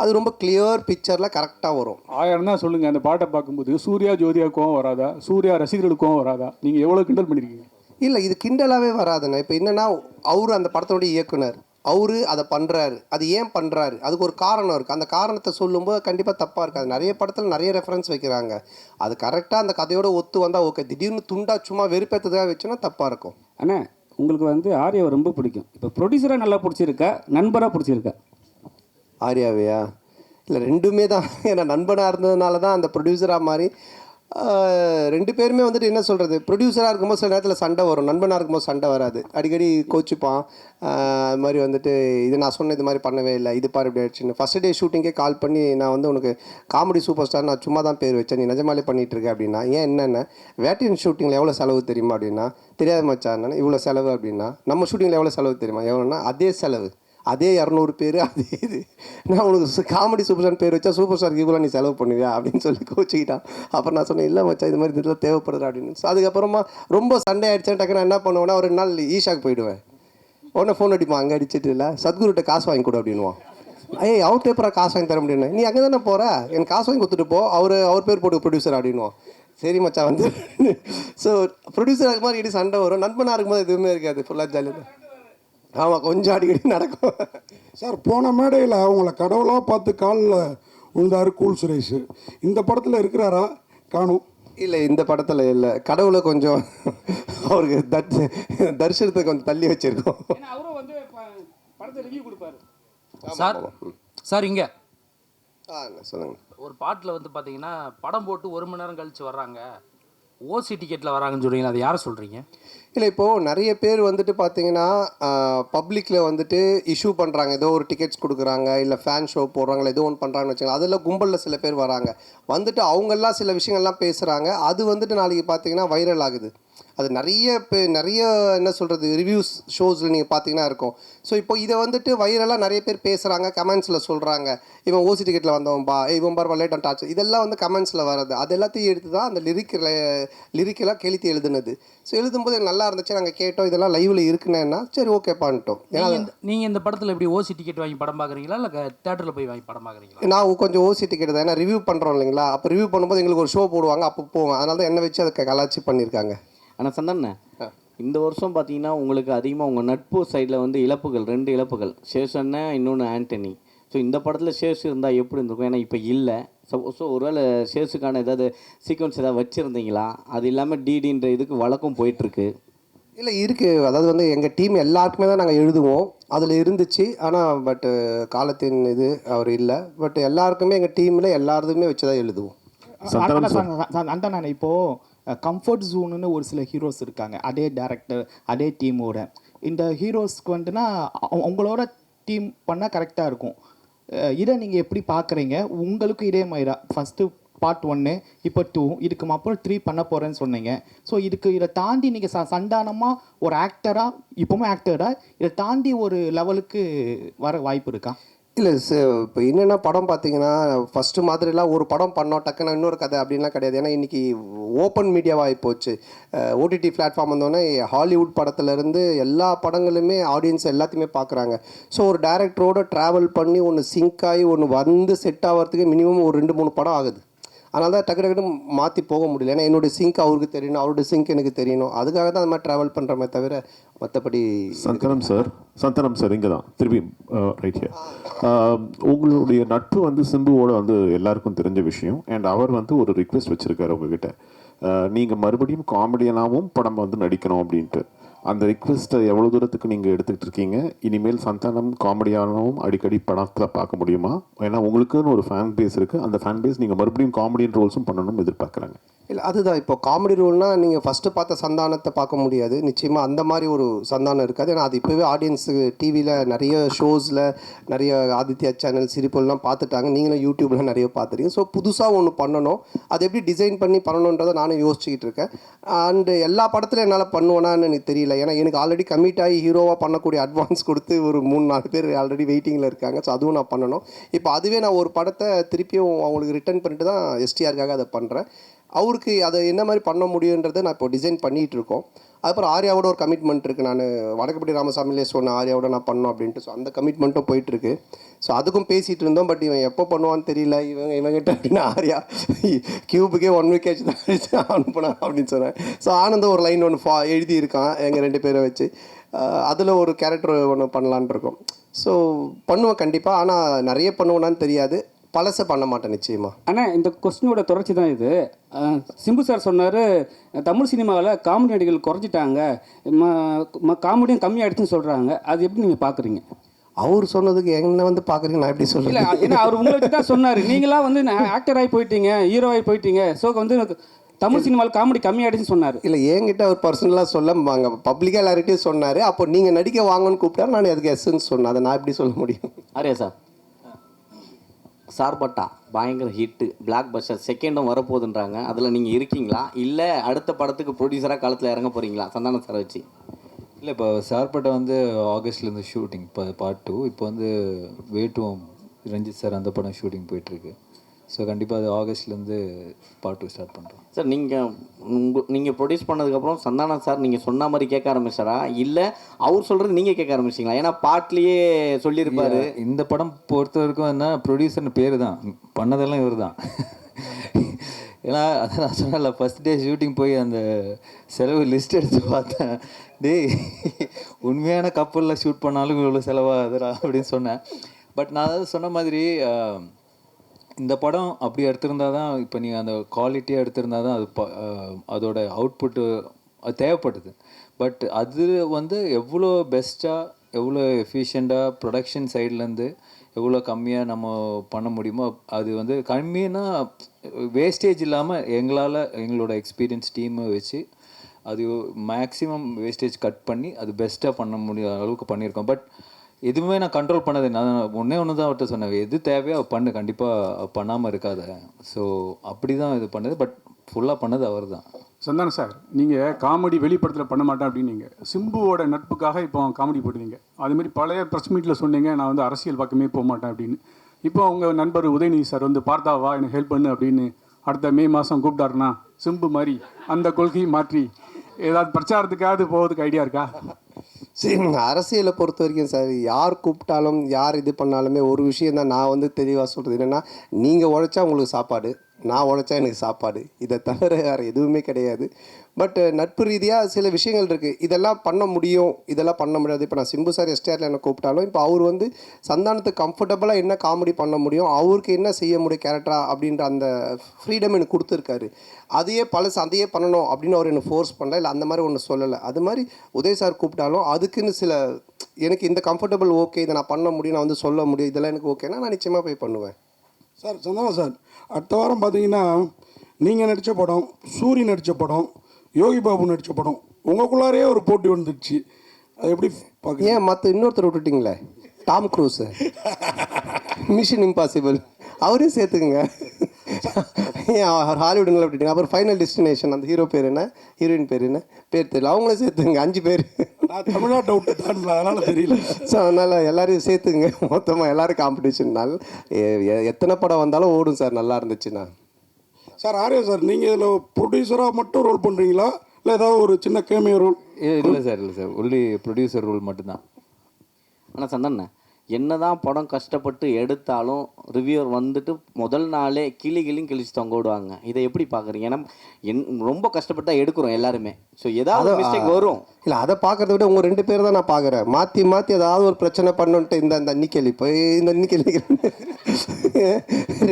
அது ரொம்ப கிளியர் பிக்சரில் கரெக்டாக வரும். 1000 தான் சொல்லுங்கள். அந்த பாட்டை பார்க்கும்போது சூர்யா ஜோதியாவுக்கும் வராதா, சூர்யா ரசிகர்களுக்கும் வராதா? நீங்கள் எவ்வளோ கிண்டல் பண்ணியிருக்கீங்க? இல்லை, இது கிண்டலாகவே வராதுண்ணா. இப்போ என்னென்னா அவர் அந்த படத்தோடைய இயக்குனர், அவர் அதை பண்ணுறாரு, அது ஏன் பண்ணுறாரு, அதுக்கு ஒரு காரணம் இருக்குது. அந்த காரணத்தை சொல்லும்போது கண்டிப்பாக தப்பாக இருக்காது. நிறைய படத்தில் நிறைய ரெஃபரன்ஸ் வைக்கிறாங்க, அது கரெக்டாக அந்த கதையோட ஒத்து வந்தால் ஓகே. திடீர்னு துண்டா சும்மா வெறுப்பேற்றதாக வச்சுன்னா தப்பாக இருக்கும். அண்ணா, உங்களுக்கு வந்து ஆர்யாவை ரொம்ப பிடிக்கும். இப்போ ப்ரொடியூசராக நல்லா பிடிச்சிருக்கா, நண்பராக பிடிச்சிருக்கா? ஆர்யாவையா? இல்லை, ரெண்டுமே தான். ஏன்னா நண்பனாக இருந்ததுனால தான் அந்த ப்ரொடியூசராக மாதிரி 2 பேருமே வந்துட்டு என்ன சொல்கிறது, ப்ரொடியூசராக இருக்கும்போது சில நேரத்தில் சண்டை வரும், நண்பனாக இருக்கும்போது சண்டை வராது. அடிக்கடி கோச்சிப்பான். அது மாதிரி வந்துட்டு இது நான் சொன்ன இது மாதிரி பண்ணவே இல்லை, இது பாரு இப்படி ஆயிடுச்சுன்னு. ஃபஸ்ட் டே ஷூட்டிங்கே கால் பண்ணி நான் வந்து உனக்கு காமெடி சூப்பர் ஸ்டார் நான் சும்மா தான் பேர் வச்சேன், நீ நிஜமாலே பண்ணிகிட்டு இருக்க அப்படின்னா. ஏன் என்னென்ன வேட்டியன் ஷூட்டிங்கில் எவ்வளோ செலவு தெரியுமா அப்படின்னா, தெரியாது மச்சான் இவ்வளோ செலவு அப்படின்னா. நம்ம ஷூட்டிங்கில் எவ்வளோ செலவு தெரியுமா, எவ்வளோன்னா அதே செலவு, அதே 200 பேர், அதே இது. நான் உனக்கு காமெடி சூப்பர் ஸ்டார் பேர் வச்சா சூப்பர் ஸ்டாருக்கு இவ்வளோ நீ செலவு பண்ணுவியா அப்படின்னு சொல்லி கோச்சிக்கிட்டான். அப்புறம் நான் சொன்னேன், இல்லை மச்சா இது மாதிரி இதில் தேவைப்படுது அப்படின்னு. ஸோ அதுக்கப்புறமா ரொம்ப சண்டே ஆகிடுச்சேன். டக்குன்னு நான் என்ன பண்ணுவேன்னா, ஒரு 2 நாள் ஈஷாக்கு போயிடுவேன். உடனே ஃபோன் அடிப்பான், அங்கே அடிச்சிட்டு இல்லை சத்குருட்ட காசு வாங்கி கொடு அப்படின்வான். அவர்கிட்ட எப்போ காசு வாங்கி தர முடியும்னு, நீ அங்கே தானே போகிற, எனக்கு காசு வாங்கி கொடுத்துட்டு போ, அவர் பேர் போட்டு ப்ரொடியூசர் அப்படின்வான். சரி மச்சா வந்து. ஸோ ப்ரொடியூசர் அது மாதிரி இடி சண்டை வரும். நண்பனாக இருக்கும்போது எதுவுமே இருக்காது, ஃபுல்லாக ஜாலியாக தான். ஆமாம், கொஞ்சம் அடிக்கடி நடக்கும். சார், போன மேடையில் அவங்கள கடவுளாக பார்த்து காலில் விழுந்தாரு கூல் சுரேஷ். இந்த படத்தில் இருக்கிறாரா? காணும். இல்லை, இந்த படத்தில் இல்லை. கடவுளை கொஞ்சம் அவருக்கு தரிசனத்தை கொஞ்சம் தள்ளி வச்சுருக்கோம். அவரும் வந்து படத்தை ரிவ்யூ கொடுப்பாரு. சார் சார் இங்கே சொல்லுங்கள். ஒரு பாட்டில் வந்து பார்த்தீங்கன்னா படம் போட்டு 1 மணி நேரம் கழித்து வர்றாங்க, ஓசி டிக்கெட்டில் வராங்கன்னு சொல்கிறீங்களா, அது யாரை சொல்கிறீங்க? இல்லை, இப்போது நிறைய பேர் வந்துட்டு பார்த்தீங்கன்னா பப்ளிக்கில் வந்துட்டு இஷ்யூ பண்ணுறாங்க, ஏதோ ஒரு டிக்கெட்ஸ் கொடுக்குறாங்க, இல்லை ஃபேன் ஷோ போடுறாங்க, ஏதோ ஒன்று பண்ணுறாங்கன்னு வச்சுக்கோங்க. அதில் கும்பலில் சில பேர் வராங்க, வந்துட்டு அவங்கெல்லாம் சில விஷயங்கள்லாம் பேசுகிறாங்க. அது வந்துட்டு நாளைக்கு பார்த்தீங்கன்னா வைரல் ஆகுது. அது நிறைய என்ன சொல்கிறது, ரிவ்யூஸ் ஷோஸில் நீங்கள் பார்த்தீங்கன்னா இருக்கும். ஸோ இப்போ இதை வந்துட்டு வைரலாக நிறைய பேர் பேசுகிறாங்க, கமெண்ட்ஸில் சொல்கிறாங்க, இவன் ஓசி டிக்கெட்டில் வந்தவன்பா, இவன் பார் லேட் அண்ட் டாச், இதெல்லாம் வந்து கமெண்ட்ஸில் வர்றது. அது எல்லாத்தையும் எடுத்து தான் அந்த லிரிக்கெல்லாம் கெளுத்தி எழுதுனது. ஸோ எழுதும்போது எனக்கு நல்லா இருந்துச்சு, நாங்கள் கேட்டோம், இதெல்லாம் லைவில் இருக்குன்னா சரி ஓகே பண்ணிட்டோம். ஏன்னா நீங்கள் இந்த படத்தில் எப்படி ஓசி டிக்கெட் வாங்கி படம் பார்க்குறீங்களா இல்லை தேட்டரில் போய் வாங்கி படம் பார்க்குறீங்களா? நான் கொஞ்சம் ஓசி டிக்கெட் தான், ஏன்னா ரிவ்யூ பண்ணுறோம் இல்லைங்களா, அப்போ ரிவ்யூ பண்ணும்போது எங்களுக்கு ஒரு ஷோ போடுவாங்க, அப்போ போவோம். அதனால தான் என்ன வச்சு அதை கலாச்சி பண்ணியிருக்காங்க. ஆனால் சந்தானே, இந்த வருஷம் பார்த்தீங்கன்னா உங்களுக்கு அதிகமாக உங்கள் நட்பு சைடில் வந்து இழப்புகள், 2 இழப்புகள், சேஷன்னா இன்னொன்று ஆண்டனி. ஸோ இந்த படத்தில் சேஷ் இருந்தால் எப்படி இருந்திருக்கும்? ஏன்னா இப்போ இல்லை. ஸோ ஒருவேளை சேஷுக்கான ஏதாவது சீக்வன்ஸ் ஏதாவது வச்சுருந்தீங்களா? அது இல்லாமல் டிடின்ற இதுக்கு வழக்கம் போயிட்டுருக்கு. இல்லை இருக்குது, அதாவது வந்து எங்கள் டீம் எல்லாருக்குமே தான் நாங்கள் எழுதுவோம், அதில் இருந்துச்சு. ஆனால் பட்டு காலத்தின் இது அவர் இல்லை. பட் எல்லாருக்குமே எங்கள் டீமில் எல்லாருமே வச்சு தான் எழுதுவோம். அண்ணா இப்போது கம்ஃபர்ட் ஜோனுன்னு ஒரு சில ஹீரோஸ் இருக்காங்க, அதே டேரக்டர் அதே டீமோட. இந்த ஹீரோஸ்க்கு வந்துன்னா உங்களோட டீம் பண்ணால் கரெக்டாக இருக்கும். இதை நீங்கள் எப்படி பார்க்குறீங்க? உங்களுக்கு இதே மாதிரி தான் ஃபஸ்ட்டு பார்ட் 1, இப்போ 2, இதுக்கு அப்புறம் 3 பண்ண போகிறேன்னு சொன்னீங்க. ஸோ இதை தாண்டி நீங்கள் சந்தானமாக ஒரு ஆக்டராக, இப்போவும் ஆக்டராக இதை தாண்டி ஒரு லெவலுக்கு வர வாய்ப்பு இருக்கா? இல்லை இப்போ என்னென்னா படம் பார்த்தீங்கன்னா ஃபஸ்ட்டு மாதிரிலாம் ஒரு படம் பண்ணோம் டக்குன்னு இன்னொரு கதை அப்படின்லாம் கிடையாது. ஏன்னா இன்றைக்கி ஓப்பன் மீடியாவாக போச்சு. ஓடிடி பிளாட்ஃபார்ம் வந்தோடனே ஹாலிவுட் படத்துலேருந்து எல்லா படங்களுமே ஆடியன்ஸ் எல்லாத்தையுமே பார்க்குறாங்க. ஸோ ஒரு டேரக்டரோடு ட்ராவல் பண்ணி ஒன்று சிங்க் ஆகி ஒன்று வந்து செட் ஆகிறதுக்கு மினிமம் ஒரு 2-3 படம் ஆகுது. அதனால தான் டக்குன்னு மாற்றி போக முடியல. ஏன்னா என்னுடைய சிங்க் அவருக்கு தெரியணும், அவருடைய சிங்க் எனக்கு தெரியணும். அதுக்காக தான் அந்த மாதிரி ட்ராவல் பண்ணுறமே தவிர மற்றபடி. சந்தனம் சார் இங்கே தான் திருப்பி ரைட் ஹியர். உங்களுடைய நட்பு வந்து சிம்புவோட வந்து எல்லாருக்கும் தெரிஞ்ச விஷயம். அண்ட் அவர் வந்து ஒரு ரிக்வெஸ்ட் வச்சுருக்காரு உங்ககிட்ட, நீங்கள் மறுபடியும் காமெடியனாகவும் படம் வந்து நடிக்கணும் அப்படின்ட்டு. அந்த ரிக்வெஸ்ட்டை எவ்வளோ தூரத்துக்கு நீங்கள் எடுத்துக்கிட்டு இருக்கீங்க? இனிமேல் சந்தானம் காமெடியானவும் அடிக்கடி படத்தில் பார்க்க முடியுமா? ஏன்னா உங்களுக்குன்னு ஒரு ஃபேன் பேஸ் இருக்குது, அந்த ஃபேன் பேஸ் நீங்கள் மறுபடியும் காமெடியன் ரோல்ஸும் பண்ணணும்னு எதிர்பார்க்குறாங்க. இல்லை அதுதான், இப்போ காமெடி ரோல்னால் நீங்கள் ஃபஸ்ட்டு பார்த்த சந்தானத்தை பார்க்க முடியாது நிச்சயமாக. அந்த மாதிரி ஒரு சந்தானம் இருக்காது. ஏன்னா அது இப்போவே ஆடியன்ஸுக்கு டிவியில் நிறைய ஷோஸில் நிறைய ஆதித்யா சேனல் சிரிப்பெல்லாம் பார்த்துட்டாங்க, நீங்களும் யூடியூப்லாம் நிறைய பார்த்துருக்கீங்க. ஸோ புதுசாக ஒன்று பண்ணணும், அது எப்படி டிசைன் பண்ணி பண்ணணுன்றதை நானும் யோசிச்சுக்கிட்டு இருக்கேன். அண்டு எல்லா படத்துலையும் என்னால் பண்ணுவேனான்னு எனக்கு தெரியல. ஏன்னா எனக்கு ஆல்ரெடி கமிட் ஆகி ஹீரோவாக பண்ணக்கூடிய அட்வான்ஸ் கொடுத்து ஒரு 3-4 பேர் ஆல்ரெடி வெயிட்டிங்கில் இருக்காங்க. ஸோ அதுவும் நான் பண்ணணும். இப்போ அதுவே நான் ஒரு படத்தை திருப்பியும் அவங்களுக்கு ரிட்டர்ன் பண்ணிட்டு தான் எஸ்டிஆருக்காக அதை பண்ணுறேன். அவருக்கு அதை என்ன மாதிரி பண்ண முடியுன்றதை நான் இப்போ டிசைன் பண்ணிகிட்டு இருக்கோம். அதுக்கப்புறம் ஆர்யாவோட ஒரு கமிட்மெண்ட் இருக்குது. நான் வடக்குப்பட்டி ராமசாமிலே சொன்னேன் ஆர்யாவோட நான் பண்ணோம் அப்படின்ட்டு. ஸோ அந்த கமிட்மெண்ட்டும் போயிட்டுருக்கு. ஸோ அதுக்கும் பேசிகிட்டு இருந்தோம். பட் இவன் எப்போ பண்ணுவான்னு தெரியல. இவங்கிட்ட அப்படின்னா ஆர்யா கியூபுக்கே 1 வீக் ஆச்சு தான் அனுப்புனேன் அப்படின்னு சொன்னேன். ஸோ ஆனந்தம் ஒரு லைன் ஒன்று எழுதியிருக்கான் எங்கள் 2 பேரை வச்சு. அதில் ஒரு கேரக்டர் ஒன்று பண்ணலான் இருக்கோம். ஸோ பண்ணுவேன் கண்டிப்பாக. ஆனால் நிறைய பண்ணுவேனான்னு தெரியாது, பழசை பண்ண மாட்டேன் நிச்சயமா. ஆனால் இந்த கொஸ்டினோட தொடர்ச்சி தான் இது. சிம்பு சார் சொன்னார், தமிழ் சினிமாவில் காமெடி நடிகர்கள் குறைஞ்சிட்டாங்க, காமெடியும் கம்மியாகிடுச்சுன்னு சொல்கிறாங்க. அது எப்படி நீங்கள் பார்க்குறீங்க? அவர் சொன்னதுக்கு என்ன வந்து பார்க்குறீங்க, நான் எப்படி சொல்கிறேன்? இல்லை, ஏன்னா அவர் உங்களை வச்சு தான் சொன்னார். நீங்களாம் வந்து ஆக்டர் ஆகி போயிட்டீங்க, ஹீரோ ஆகி போயிட்டீங்க. ஸோ வந்து தமிழ் சினிமாவில் காமெடி கம்மியாகிடுச்சுன்னு சொன்னார். இல்லை, என்கிட்ட அவர் பர்சனலாக சொல்ல பப்ளிக்காக எல்லார்கிட்டையும் சொன்னார். அப்போ நீங்கள் நடிக்க வாங்கன்னு கூப்பிட்டா நான் அதுக்கு எஸ்ன்னு சொன்னேன். அதை நான் எப்படி சொல்ல முடியும்? ஆரியா சார், சார்பட்டா பயங்கர ஹிட்டு, பிளாக் பஸ்டர், செகண்டும் வரப்போகுதுன்றாங்க. அதில் நீங்கள் இருக்கீங்களா, இல்லை அடுத்த படத்துக்கு ப்ரொடியூசராக காலத்தில் இறங்க போகிறீங்களா சந்தானம் சார் வச்சு? இல்லை, இப்போ சார்பட்டா வந்து ஆகஸ்ட்லேருந்து ஷூட்டிங், இப்போ பார்ட் 2. இப்போ வந்து வேட்டுவம் ரஞ்சித் சார் அந்த படம் ஷூட்டிங் போயிட்டுருக்கு. ஸோ கண்டிப்பாக அது ஆகஸ்ட்லேருந்து பார்ட் 2 ஸ்டார்ட் பண்ணுறோம். சார் நீங்கள் ப்ரொடியூஸ் பண்ணதுக்கப்புறம் சந்தானம் சார் நீங்கள் சொன்ன மாதிரி கேட்க ஆரம்பிச்சாரா, இல்லை அவர் சொல்கிறது நீங்கள் கேட்க ஆரம்பிச்சிங்களா? ஏன்னா பாட்லேயே சொல்லியிருப்பாரு. இந்த படம் பொறுத்த வரைக்கும் என்ன, ப்ரொடியூசர்னு பேர் தான், பண்ணதெல்லாம் இவர் தான். ஏன்னா அதை நான் சொன்னல, ஃபஸ்ட் டே ஷூட்டிங் போய் அந்த செலவு லிஸ்ட் எடுத்து பார்த்தேன். டேய், உண்மையான கப்பலில் ஷூட் பண்ணாலும் இவ்வளோ செலவாகுதுடா அப்படின்னு சொன்னேன். பட் நான் அதாவது சொன்ன மாதிரி இந்த படம் அப்படி எடுத்திருந்தா தான், இப்போ நீங்கள் அந்த குவாலிட்டியாக எடுத்திருந்தா தான் அது அதோட அவுட்புட்டு அது தேவைப்படுது. பட் அது வந்து எவ்வளோ பெஸ்ட்டாக, எவ்வளோ எஃபிஷியண்ட்டாக ப்ரொடக்ஷன் சைட்லேருந்து எவ்வளோ கம்மியாக நம்ம பண்ண முடியுமோ அது வந்து கம்மின்னா வேஸ்டேஜ் இல்லாமல் எங்களால் எங்களோட எக்ஸ்பீரியன்ஸ் டீமை வச்சு அது மேக்ஸிமம் வேஸ்டேஜ் கட் பண்ணி அது பெஸ்ட்டாக பண்ண முடிய அளவுக்கு பண்ணியிருக்கோம். பட் எதுவுமே நான் கண்ட்ரோல் பண்ணது நான் ஒன்றே ஒன்று தான் அவர்கிட்ட சொன்னேன், எது தேவையோ பண்ணு, கண்டிப்பாக பண்ணாமல் இருக்காத. ஸோ அப்படி தான் இது பண்ணது. பட் ஃபுல்லாக பண்ணது அவர் தான். சந்தானம் சார், நீங்கள் காமெடி வெளிப்படத்தில் பண்ண மாட்டேன் அப்படின்னீங்க. சிம்புவோட நட்புக்காக இப்போ காமெடி போடுவீங்க. அதுமாரி பழைய ப்ரெஸ் மீட்டில் சொன்னீங்க நான் வந்து அரசியல் பக்கமே போக மாட்டேன் அப்படின்னு. இப்போ உங்கள் நண்பர் உதயநிதி சார் வந்து பார்த்தாவா எனக்கு ஹெல்ப் பண்ணு அப்படின்னு அடுத்த மே மாதம் கூப்பிட்டாருன்னா சிம்பு மாதிரி அந்த கொள்கையை மாற்றி ஏதாவது பிரச்சாரத்துக்காவது போகிறதுக்கு ஐடியா இருக்கா? சரி, அரசியலை பொறுத்த வரைக்கும் சார், யார் கூப்பிட்டாலும் யார் இது பண்ணாலுமே ஒரு விஷயம் தான் நான் வந்து தெளிவாக சொல்கிறது என்னென்னா, நீங்கள் உழைச்சா உங்களுக்கு சாப்பாடு, நான் உழைச்சா எனக்கு சாப்பாடு, இதை தவிர வேறு எதுவுமே கிடையாது. பட் நட்பு ரீதியாக சில விஷயங்கள் இருக்குது, இதெல்லாம் பண்ண முடியும், இதெல்லாம் பண்ண முடியாது. இப்போ நான் சிம்பு சார் எஸ்டிஆரில் என்ன கூப்பிட்டாலும் இப்போ அவர் வந்து சந்தானத்துக்கு கம்ஃபர்டபுளாக என்ன காமெடி பண்ண முடியும், அவருக்கு என்ன செய்ய முடியும் கேரக்டரா அப்படின்ற அந்த ஃப்ரீடம் எனக்கு கொடுத்துருக்காரு. அதையே பண்ணணும் அப்படின்னு அவர் என்னை ஃபோர்ஸ் பண்ணல, இல்லை அந்த மாதிரி ஒன்று சொல்லலை. அது மாதிரி உதய் சார் கூப்பிட்டாலும் அதுக்குன்னு சில எனக்கு இந்த கம்ஃபர்டபுள் ஓகே, இதை நான் பண்ண முடியும், நான் வந்து சொல்ல முடியும், இதெல்லாம் எனக்கு ஓகேனா நான் நிச்சயமாக போய் பண்ணுவேன். சார் சந்தானம் சார், அடுத்த வாரம் பார்த்தீங்கன்னா நீங்கள் நடித்த படம், சூரி நடித்த படம், யோகி பாபு நடித்த படம், உங்களுக்குள்ளாரே ஒரு போட்டி வந்துடுச்சு. அது எப்படி பார்க்க? ஏன் மற்ற இன்னொருத்தர் விட்டுட்டிங்களே, டாம் க்ரூஸ், மிஷன் இம்பாசிபிள், அவரையும் சேர்த்துக்குங்க. ஏன் அவர் ஹாலிவுட்டுங்களை விட்டுட்டீங்க? அப்புறம் ஃபைனல் டெஸ்டினேஷன், அந்த ஹீரோ பேர் என்ன, ஹீரோயின் பேர் என்ன, பேர் தெரியல, அவங்களே சேர்த்துங்க. 5 பேர். நான் தமிழ்நாட்டை விட்டு தான் அதனால் தெரியல. ஸோ அதனால் எல்லாரையும் சேர்த்துங்க, மொத்தமாக எல்லோரும் காம்படிஷன்னால் எத்தனை படம் வந்தாலும் ஓடும் சார், நல்லா இருந்துச்சுன்னா. சார் ஆர்யா சார், நீங்கள் இதில் ப்ரொடியூசராக மட்டும் ரோல் பண்ணுறீங்களா, இல்லை ஏதாவது ஒரு சின்ன கேமியோ ரோல்? இல்லை சார் ஒன்லி ப்ரொடியூசர் ரோல் மட்டும்தான். ஆனால் சந்தன என்ன தான் படம் கஷ்டப்பட்டு எடுத்தாலும் ரிவ்யூவர் வந்துட்டு முதல் நாளே கிழிச்சு தொங்க விடுவாங்க. இதை எப்படி பார்க்குறீங்க? ஏன்னா ரொம்ப கஷ்டப்பட்டு தான் எடுக்கிறோம் எல்லாருமே. ஸோ ஏதாவது மிஸ்டேக் வரும். இல்லை, அதை பார்க்கறத விட உங்கள் 2 பேர் தான் நான் பார்க்குறேன். மாற்றி ஏதாவது ஒரு பிரச்சனை பண்ணுன்ட்டு இந்த அன்னிக்கேள்வி போய் இந்த அன்னிக்கேள்வி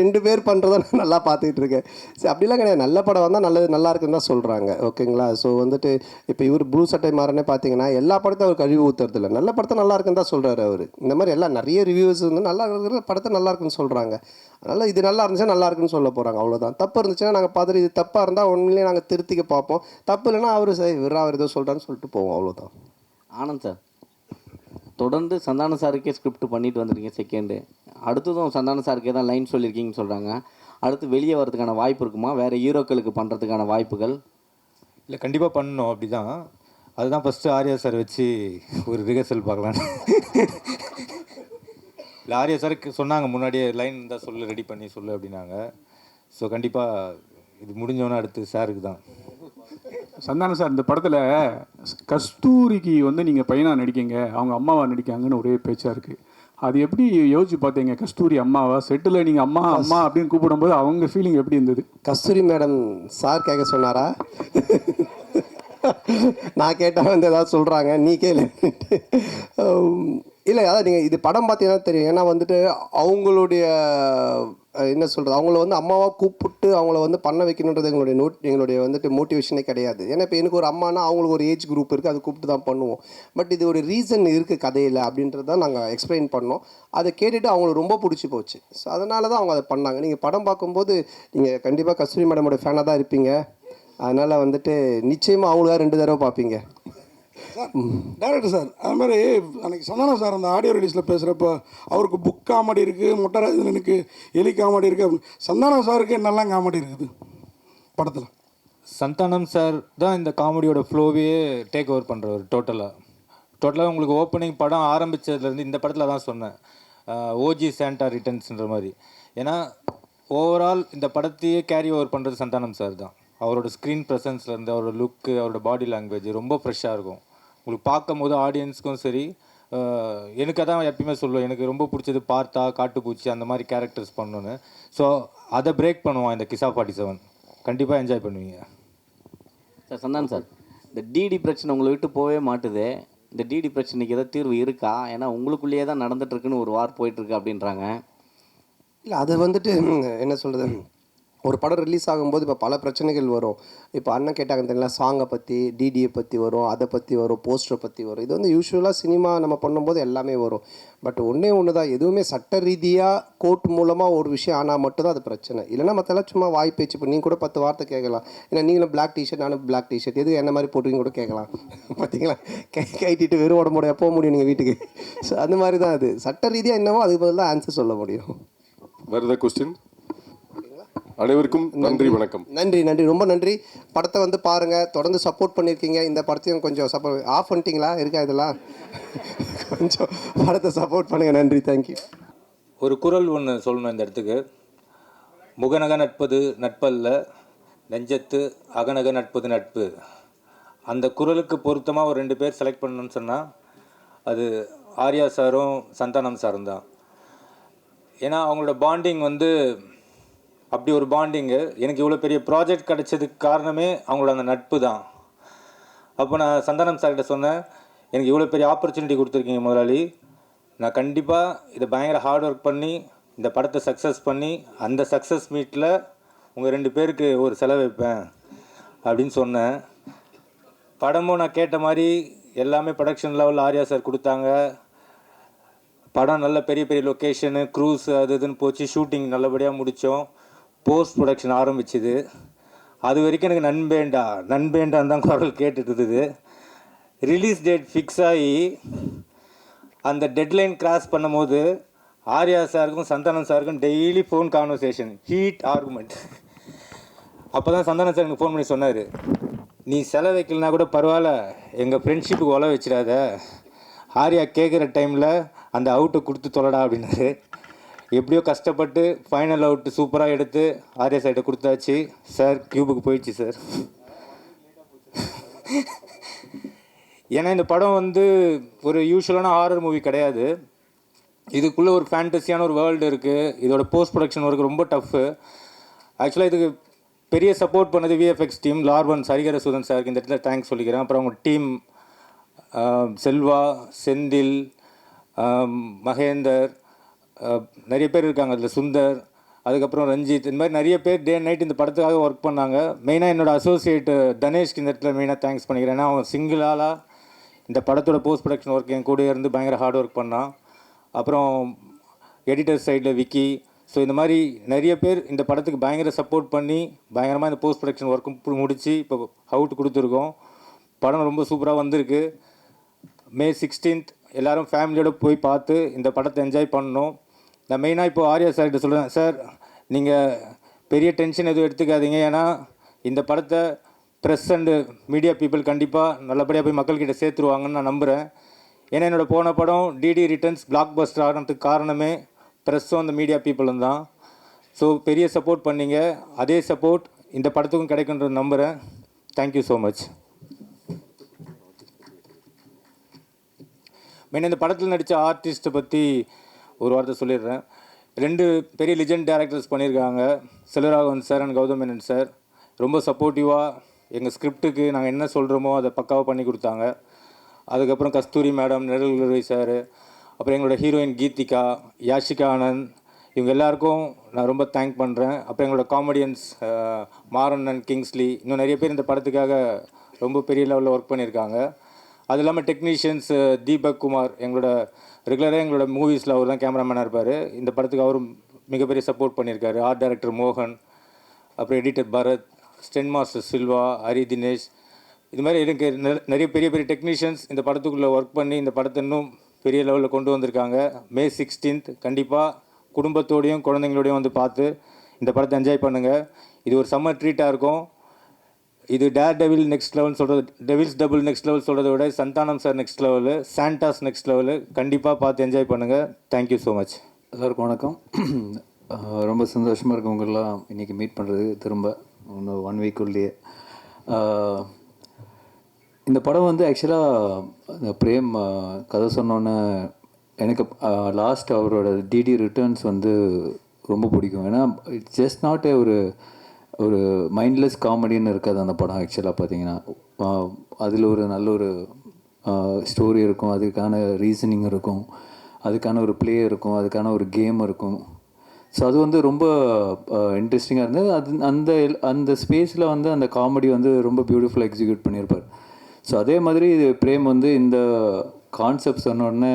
2 பேர் பண்ணுறத நான் நல்லா பார்த்துக்கிட்டு இருக்கேன். சரி, அப்படிலாம் கிடையாது. நல்ல படம் வந்தால் நல்லா இருக்குன்னு தான் சொல்கிறாங்க. ஓகேங்களா? ஸோ வந்துட்டு இப்போ இவர் ப்ளூ சட்டை மாறனே பார்த்தீங்கன்னா எல்லா படத்தையும் அவர் கழுவி ஊற்றுறது இல்லை, நல்ல படத்தை நல்லா இருக்குன்னு தான் சொல்கிறாரு அவர். இந்த மாதிரி எல்லாம் நிறைய ரிவ்யூஸ் வந்து நல்லா இருக்கிற படத்தை நல்லா இருக்குன்னு சொல்கிறாங்க. அதனால் இது நல்லா இருந்துச்சுன்னா நல்லா இருக்குன்னு சொல்ல போகிறாங்க, அவ்வளோதான். தப்பு இருந்துச்சுன்னா நாங்கள் பார்த்துட்டு இது தப்பாக இருந்தால் உண்மையிலேயே நாங்கள் திருத்திக்க பார்ப்போம். தப்பு இல்லைன்னா அவர் சரி அவர் ஏதோ சொல்கிறான்னு சொல்லிட்டு போவோம், அவ்வளோதான். ஆனந்த் சார், தொடர்ந்து சந்தான சாருக்கே ஸ்கிரிப்ட் பண்ணிட்டு வந்துருக்கீங்க செகண்டு. அடுத்ததும் சந்தான சாருக்கே தான் லைன் சொல்லியிருக்கீங்கன்னு சொல்கிறாங்க. அடுத்து வெளியே வரதுக்கான வாய்ப்பு இருக்குமா? வேறு ஹீரோக்களுக்கு பண்ணுறதுக்கான வாய்ப்புகள்? இல்லை, கண்டிப்பாக பண்ணணும். அப்படி தான், அதுதான் ஃபஸ்ட்டு ஆர்யா சார் வச்சு ஒரு ரிஹர்சல் பார்க்கலான்னு. இல்லை, ஆர்யா சாருக்கு சொன்னாங்க முன்னாடியே, லைன் இருந்தால் சொல்லு, ரெடி பண்ணி சொல்லு அப்படின்னாங்க. ஸோ கண்டிப்பாக இது முடிஞ்சோன்னே அடுத்து சாருக்கு தான். சந்தானம் சார், இந்த படத்தில் கஸ்தூரிக்கு வந்து நீங்கள் பையனாக நடிக்கீங்க, அவங்க அம்மாவாக நடிக்காங்கன்னு ஒரே பேச்சாக இருக்குது. அது எப்படி யோசிச்சு பார்த்தீங்க? கஸ்தூரி அம்மாவா? செட்டில் நீங்கள் அம்மா அம்மா அப்படின்னு கூப்பிடும்போது அவங்க ஃபீலிங் எப்படி இருந்தது? கஸ்தூரி மேடம் சார் கேட்க சொன்னாரா? நான் கேட்டால் வந்து ஏதாவது சொல்கிறாங்க, நீ கேளு. இல்லை, அதான் நீங்கள் இது படம் பார்த்தீங்கன்னா தெரியும். ஏன்னா வந்துட்டு அவங்களுடைய என்ன சொல்கிறது, அவங்கள வந்து அம்மாவாக கூப்பிட்டு அவங்கள வந்து பண்ண வைக்கணுன்றது எங்களுடைய வந்துட்டு மோட்டிவேஷனே கிடையாது. ஏன்னா இப்போ எனக்கு ஒரு அம்மானா அவங்களுக்கு ஒரு ஏஜ் குரூப் இருக்குது, அதை கூப்பிட்டு தான் பண்ணுவோம். பட் இது ஒரு ரீசன் இருக்குது கதையில் அப்படின்றது தான் நாங்கள் எக்ஸ்பிளைன் பண்ணோம். அதை கேட்டுட்டு அவங்களுக்கு ரொம்ப பிடிச்சி போச்சு. ஸோ அதனால தான் அவங்க அதை பண்ணாங்க. நீங்கள் படம் பார்க்கும்போது நீங்கள் கண்டிப்பாக கஸ்தூரி மேடமோட ஃபேனாக தான் இருப்பீங்க. அதனால் வந்துட்டு நிச்சயமாக அவங்களுக்காக 2 தடவை பார்ப்பீங்க. சார் டேரக்டர் சார், அது மாதிரி அன்றைக்கி சந்தானம் சார் அந்த ஆடியோ ரிலீஸில் பேசுகிறப்ப அவருக்கு புக் காமெடி இருக்குது, மொட்டராஜனுக்கு எலி காமெடி இருக்குது அப்படின்னு. சந்தானம் சாருக்கு என்னெல்லாம் காமெடி இருக்குது படத்தில்? சந்தானம் சார் தான் இந்த காமெடியோட ஃப்ளோவே டேக் ஓவர் பண்ணுறவர். டோட்டலாக உங்களுக்கு ஓப்பனிங் படம் ஆரம்பித்ததுலேருந்து இந்த படத்தில் தான் சொன்னேன், ஓஜி சாண்டா ரிட்டர்ன்ஸ்ன்ற மாதிரி. ஏன்னா ஓவரால் இந்த படத்தையே கேரி ஓவர் பண்ணுறது சந்தானம் சார் தான். அவரோட ஸ்க்ரீன் ப்ரெசன்ஸ்லேருந்து அவரோட லுக்கு, அவரோட பாடி லாங்குவேஜ் ரொம்ப ஃப்ரெஷ்ஷாக இருக்கும். உங்களுக்கு பார்க்கும் போது ஆடியன்ஸ்க்கும் சரி, எனக்கு அதான் எப்பயுமே சொல்லுவேன், எனக்கு ரொம்ப பிடிச்சது பார்த்தா காட்டுப்பூச்சி அந்த மாதிரி கேரக்டர்ஸ் பண்ணணுன்னு. ஸோ அதை பிரேக் பண்ணுவான் இந்த கிசா 47. கண்டிப்பாக என்ஜாய் பண்ணுவீங்க சார். சந்தானம் சார், இந்த டிடி பிரச்சனை உங்களை விட்டு போகவே மாட்டுது. இந்த டிடி பிரச்சனைக்கு ஏதாவது தீர்வு இருக்கா? ஏன்னா உங்களுக்குள்ளேயே தான் நடந்துகிட்ருக்குன்னு ஒரு வார் போயிட்டுருக்கு அப்படின்றாங்க. இல்லை, அது வந்துட்டு என்ன சொல்கிறது, ஒரு படம் ரிலீஸ் ஆகும்போது இப்போ பல பிரச்சனைகள் வரும். இப்போ அண்ணன் கேட்டாங்க தெரியுங்களா, சாங்கை பற்றி, டிடியை பற்றி வரும், அதை பற்றி வரும், போஸ்டரை பற்றி வரும். இது வந்து யூஸ்வலாக சினிமா நம்ம பண்ணும்போது எல்லாமே வரும். பட் ஒன்றே ஒன்று தான், எதுவுமே சட்ட ரீதியாக கோர்ட் மூலமாக ஒரு விஷயம் ஆனால் மட்டும்தான் அது பிரச்சனை. இல்லைனா மற்றெல்லாம் சும்மா வாய் பேச்சு. இப்போ நீங்கள் கூட 10 வார்த்தை கேட்கலாம். ஏன்னா நீங்களும் பிளாக் டிஷர்ட், நானும் பிளாக் டிஷர்ட், எது என்ன மாதிரி போட்டுவீங்க கூட கேட்கலாம். பார்த்தீங்களா, கைட்டிட்டு வெறும் உடம்போட எப்போ முடியும் நீங்கள் வீட்டுக்கு? ஸோ அந்த மாதிரி தான் அது. சட்ட ரீதியாக என்னவோ அதுக்கு பதிலாக ஆன்சர் சொல்ல முடியும். வேறு கொஸ்டின்? அனைவருக்கும் நன்றி, வணக்கம். நன்றி நன்றி, ரொம்ப நன்றி. படத்தை வந்து பாருங்கள், தொடர்ந்து சப்போர்ட் பண்ணியிருக்கீங்க. இந்த படத்தையும் கொஞ்சம் சப்போர்ட் ஆஃப் பண்ணிட்டீங்களா இருக்கா இதெல்லாம்? கொஞ்சம் படத்தை சப்போர்ட் பண்ணுங்கள். நன்றி, தேங்க்யூ. ஒரு குறள் ஒன்று சொல்லணும் இந்த இடத்துக்கு. முகநக நட்பது நட்பல்ல, நெஞ்சத்து அகநக நட்பது நட்பு. அந்த குறளுக்கு பொருத்தமாக ஒரு 2 பேர் செலக்ட் பண்ணணும்னு சொன்னால் அது ஆர்யா சாரும் சந்தானம் சாரும் தான். ஏன்னா அவங்களோட பாண்டிங் வந்து அப்படி ஒரு பாண்டிங்கு. எனக்கு இவ்வளோ பெரிய ப்ராஜெக்ட் கிடச்சதுக்கு காரணமே அவங்களோட அந்த நட்பு தான். அப்போ நான் சந்தானம் சார்கிட்ட சொன்னேன், எனக்கு இவ்வளோ பெரிய ஆப்பர்ச்சுனிட்டி கொடுத்துருக்கீங்க முதலாளி, நான் கண்டிப்பாக இதை பயங்கர ஹார்ட் ஒர்க் பண்ணி இந்த படத்தை சக்ஸஸ் பண்ணி அந்த சக்ஸஸ் மீட்டில் உங்கள் 2 பேருக்கு ஒரு செலவு வைப்பேன் அப்படின்னு சொன்னேன். படமும் நான் கேட்ட மாதிரி எல்லாமே ப்ரொடக்ஷன் லெவலில் ஆர்யா சார் கொடுத்தாங்க. படம் நல்ல பெரிய பெரிய லொக்கேஷனு, க்ரூஸ், அது இதுன்னு போச்சு. ஷூட்டிங் நல்லபடியாக முடித்தோம். போஸ்ட் ப்ரொடக்ஷன் ஆரம்பிச்சுது. அது வரைக்கும் எனக்கு நண்பேண்டான்னு தான் குரல் கேட்டுட்டு இருந்தது. ரிலீஸ் டேட் ஃபிக்ஸ் ஆகி அந்த டெட்லைன் கிராஸ் பண்ணும்போது ஆர்யா சாருக்கும் சந்தானம் சாருக்கும் daily phone conversation, heat argument. அப்போ தான் சந்தானம் சார் எனக்கு ஃபோன் பண்ணி சொன்னார், நீ செலவு வைக்கலனா கூட பரவாயில்ல, எங்கள் ஃப்ரெண்ட்ஷிப்புக்கு உழ வச்சிடாத, ஆர்யா கேட்குற டைமில் அந்த அவுட்டை கொடுத்து தொலைடா அப்படின்னாரு. எப்படியோ கஷ்டப்பட்டு ஃபைனல் அவுட்டு சூப்பராக எடுத்து ஆர்யா சைட்டை கொடுத்தாச்சு. சார் கியூபுக்கு போயிடுச்சு சார். ஏன்னா இந்த படம் வந்து ஒரு யூஸ்வலான ஹாரர் மூவி கிடையாது. இதுக்குள்ளே ஒரு ஃபேண்டஸியான ஒரு வேர்ல்டு இருக்குது. இதோட போஸ்ட் ப்ரொடக்ஷன் ஒர்க் ரொம்ப டஃப்பு. ஆக்சுவலாக இதுக்கு பெரிய சப்போர்ட் பண்ணது விஎஃப்எக்ஸ் டீம், லார்வன் சரிகர சுதன் சாருக்கு இந்த இடத்துல தேங்க்ஸ் சொல்லிக்கிறேன். அப்புறம் அவங்க டீம் செல்வா, செந்தில், மகேந்தர், நிறைய பேர் இருக்காங்க அதில், சுந்தர், அதுக்கப்புறம் ரஞ்சித், இந்த மாதிரி நிறைய பேர் டே அண்ட் நைட் இந்த படத்துக்காக ஒர்க் பண்ணாங்க. மெயினாக என்னோடய அசோசியேட்டு தனேஷ்க்கு இந்த இடத்துல மெயினாக தேங்க்ஸ் பண்ணிக்கிறேன். ஏன்னா அவன் சிங்கிளாக இந்த படத்தோட போஸ்ட் ப்ரொடக்ஷன் ஒர்க் என் கூட இருந்து பயங்கர ஹார்ட் ஒர்க் பண்ணான். அப்புறம் எடிட்டர் சைடில் விக்கி. ஸோ இந்த மாதிரி நிறைய பேர் இந்த படத்துக்கு பயங்கர சப்போர்ட் பண்ணி பயங்கரமாக இந்த போஸ்ட் ப்ரொடக்ஷன் ஒர்க்கும் முடித்து இப்போ அவுட் கொடுத்துருக்கோம். படம் ரொம்ப சூப்பராக வந்திருக்கு. May 16th எல்லோரும் ஃபேமிலியோடு போய் பார்த்து இந்த படத்தை என்ஜாய் பண்ணணும். நான் மெயினாக இப்போ ஆர்யா சார்கிட்ட சொல்கிறேன், சார் நீங்கள் பெரிய டென்ஷன் எதுவும் எடுத்துக்காதீங்க. ஏன்னா இந்த படத்தை ப்ரெஸ் அண்டு மீடியா பீப்புள் கண்டிப்பாக நல்லபடியாக போய் மக்கள்கிட்ட சேர்த்துருவாங்கன்னு நான் நம்புகிறேன். ஏன்னா என்னோடய போன படம் டிடி ரிட்டர்ன்ஸ் பிளாக் பஸ்டர் ஆகிறதுக்கு காரணமே ப்ரெஸ்ஸும் அந்த மீடியா பீப்புளும் தான். ஸோ பெரிய சப்போர்ட் பண்ணிங்க. அதே சப்போர்ட் இந்த படத்துக்கும் கிடைக்குன்றது நம்புகிறேன். Thank you so much. மெயின் இந்த படத்தில் நடித்த ஆர்டிஸ்ட்டை பற்றி ஒரு வார்த்தை சொல்லிடுறேன். 2 பெரிய லிஜெண்ட் டேரக்டர்ஸ் பண்ணியிருக்காங்க, Selvaraghavan sir and Gautham Menon sir. ரொம்ப சப்போர்ட்டிவாக எங்கள் ஸ்கிரிப்டுக்கு நாங்கள் என்ன சொல்கிறோமோ அதை பக்காவாக பண்ணி கொடுத்தாங்க. அதுக்கப்புறம் கஸ்தூரி மேடம், நிழல்குருவை சார், அப்புறம் எங்களோட ஹீரோயின் கீதிகா, யாஷிகா ஆனந்த், இவங்க எல்லாருக்கும் நான் ரொம்ப தேங்க் பண்ணுறேன். அப்புறம் எங்களோட காமெடியன்ஸ் மாறன் அண்ட் கிங்ஸ்லி, இன்னும் நிறைய பேர் இந்த படத்துக்காக ரொம்ப பெரிய லெவலில் ஒர்க் பண்ணியிருக்காங்க. அது இல்லாமல் டெக்னீஷியன்ஸ் தீபக் குமார், எங்களோட ரெகுலராக எங்களோட மூவிஸில் அவர் தான் கேமராமேனாக இருப்பார். இந்த படத்துக்கு அவரும் மிகப்பெரிய சப்போர்ட் பண்ணியிருக்காரு. ஆர்ட் டைரக்டர் மோகன், அப்புறம் editor Bharath, stunt master Silva, Hari Dinesh, இது மாதிரி எனக்கு நிறைய பெரிய பெரிய டெக்னீஷியன்ஸ் இந்த படத்துக்குள்ளே ஒர்க் பண்ணி இந்த படத்தை இன்னும் பெரிய லெவலில் கொண்டு வந்திருக்காங்க. May 16th கண்டிப்பாக குடும்பத்தோடையும் குழந்தைங்களோடையும் வந்து பார்த்து இந்த படத்தை என்ஜாய் பண்ணுங்கள். இது ஒரு சம்மர் ட்ரீட்டாக இருக்கும். இது டேர் டெவில் நெக்ஸ்ட் லெவல் சொல்கிறது, டெவில்ஸ் டபுள் நெக்ஸ்ட் லெவல் சொல்கிறத விட Santhanam sir next level, Santa's next level. கண்டிப்பாக பார்த்து என்ஜாய் பண்ணுங்கள். Thank you so much. எல்லாருக்கும் வணக்கம். ரொம்ப சந்தோஷமாக இருக்கும் உங்களெல்லாம் இன்றைக்கி மீட் பண்ணுறது திரும்ப இன்னும் 1 வீக்குள்ளேயே. இந்த படம் வந்து ஆக்சுவலாக பிரேம் கதை சொன்னோன்னே எனக்கு லாஸ்ட் அவரோட டிடி ரிட்டர்ன்ஸ் வந்து ரொம்ப பிடிக்கும். ஏன்னா இட்ஸ் ஜஸ்ட் நாட் ஒரு மைண்ட்லெஸ் காமெடின்னு இருக்காது அந்த படம். ஆக்சுவலாக பார்த்தீங்கன்னா அதில் ஒரு நல்ல ஒரு ஸ்டோரி இருக்கும், அதுக்கான ரீசனிங் இருக்கும், அதுக்கான ஒரு ப்ளே இருக்கும், அதுக்கான ஒரு கேம் இருக்கும். ஸோ அது வந்து ரொம்ப இன்ட்ரெஸ்டிங்காக இருந்தது. அது அந்த அந்த ஸ்பேஸில் வந்து அந்த காமெடி வந்து ரொம்ப பியூட்டிஃபுல்லாக எக்ஸிக்யூட் பண்ணியிருப்பார். ஸோ அதே மாதிரி பிரேம் வந்து இந்த கான்செப்ட் சொன்ன உடனே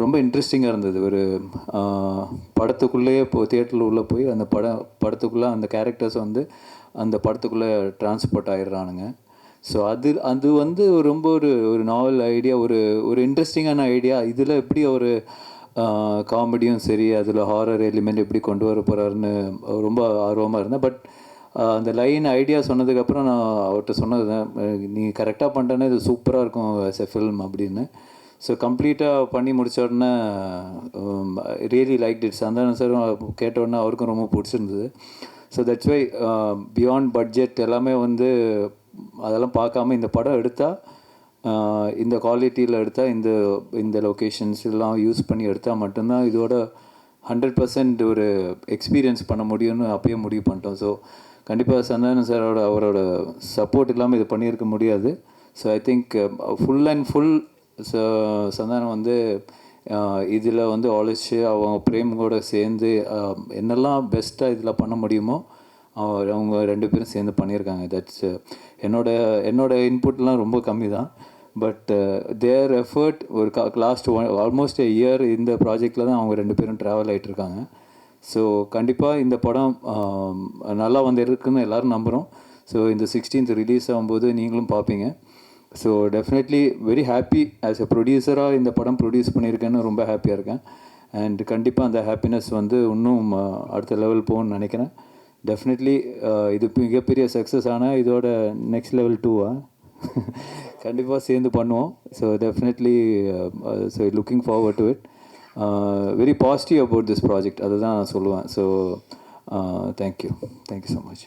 ரொம்ப இன்ட்ரெஸ்டிங்காக இருந்தது. ஒரு படத்துக்குள்ளேயே தியேட்டரில் உள்ளே போய் அந்த படத்துக்குள்ளே அந்த கேரக்டர்ஸ் வந்து அந்த படத்துக்குள்ளே டிரான்ஸ்போர்ட் ஆகிடுறானுங்க. ஸோ அது வந்து ரொம்ப ஒரு நாவல் ஐடியா, ஒரு இன்ட்ரெஸ்டிங்கான ஐடியா. இதில் எப்படி ஒரு காமெடியும் சரி, அதில் ஹாரர் எலிமெண்ட் எப்படி கொண்டு வர போகிறாருன்னு ரொம்ப ஆர்வமாக இருந்தேன். பட் அந்த லைன் ஐடியா சொன்னதுக்கப்புறம் நான் அவர்கிட்ட சொன்னது, நீ கரெக்டாக பண்ணிட்டேன்னா இது சூப்பராக இருக்கும் ஆஸ் எ ஃபில்ம் அப்படின்னு. ஸோ கம்ப்ளீட்டாக பண்ணி முடித்த உடனே ரியலி லைக் இட். சந்தானம் சாரும் கேட்ட உடனே அவருக்கும் ரொம்ப பிடிச்சிருந்தது. So that's why beyond budget எல்லாமே வந்து அதெல்லாம் பார்க்காம இந்த படம் எடுத்தால், இந்த குவாலிட்டியில் எடுத்தால், இந்த லொக்கேஷன்ஸ் எல்லாம் யூஸ் பண்ணி எடுத்தால் மட்டும்தான் இதோட 100% ஒரு எக்ஸ்பீரியன்ஸ் பண்ண முடியும்னு அப்பயே முடிவு பண்ணிட்டோம். ஸோ கண்டிப்பாக சந்தானம் சாரோட அவரோட சப்போர்ட் இல்லாமல் இது பண்ணியிருக்க முடியாது. So I think full and full Santhanam வந்து இதில் வந்து ஆலோசிச்சு அவங்க பிரேம் கூட சேர்ந்து என்னெல்லாம் பெஸ்ட்டாக இதில் பண்ண முடியுமோ அவங்க 2 பேரும் சேர்ந்து பண்ணியிருக்காங்க. தட்ஸ் என்னோட இன்புட்லாம் ரொம்ப கம்மி தான். பட் தேர் எஃபர்ட் ஒரு லாஸ்ட் ஆல்மோஸ்ட் இயர் இந்த ப்ராஜெக்டில் தான் அவங்க 2 பேரும் ட்ராவல் ஆகிட்டுருக்காங்க. ஸோ கண்டிப்பாக இந்த படம் நல்லா வந்து இருக்குன்னு எல்லோரும் நம்புகிறோம். ஸோ இந்த 16th ரிலீஸ் ஆகும்போது நீங்களும் பார்ப்பீங்க. So definitely very happy as a ப்ரொடியூசராக இந்த படம் ப்ரொடியூஸ் பண்ணியிருக்கேன்னு ரொம்ப ஹாப்பியாக இருக்கேன். அண்ட் கண்டிப்பாக அந்த ஹாப்பினஸ் வந்து இன்னும் அடுத்த லெவல் போகணும்னு நினைக்கிறேன். டெஃபினெட்லி இது மிகப்பெரிய சக்ஸஸ் ஆனால் இதோட நெக்ஸ்ட் லெவல் 2 கண்டிப்பாக சேர்ந்து பண்ணுவோம். So definitely so looking forward to it. Very positive about this project, அதை தான் நான் சொல்லுவேன். So thank you so much.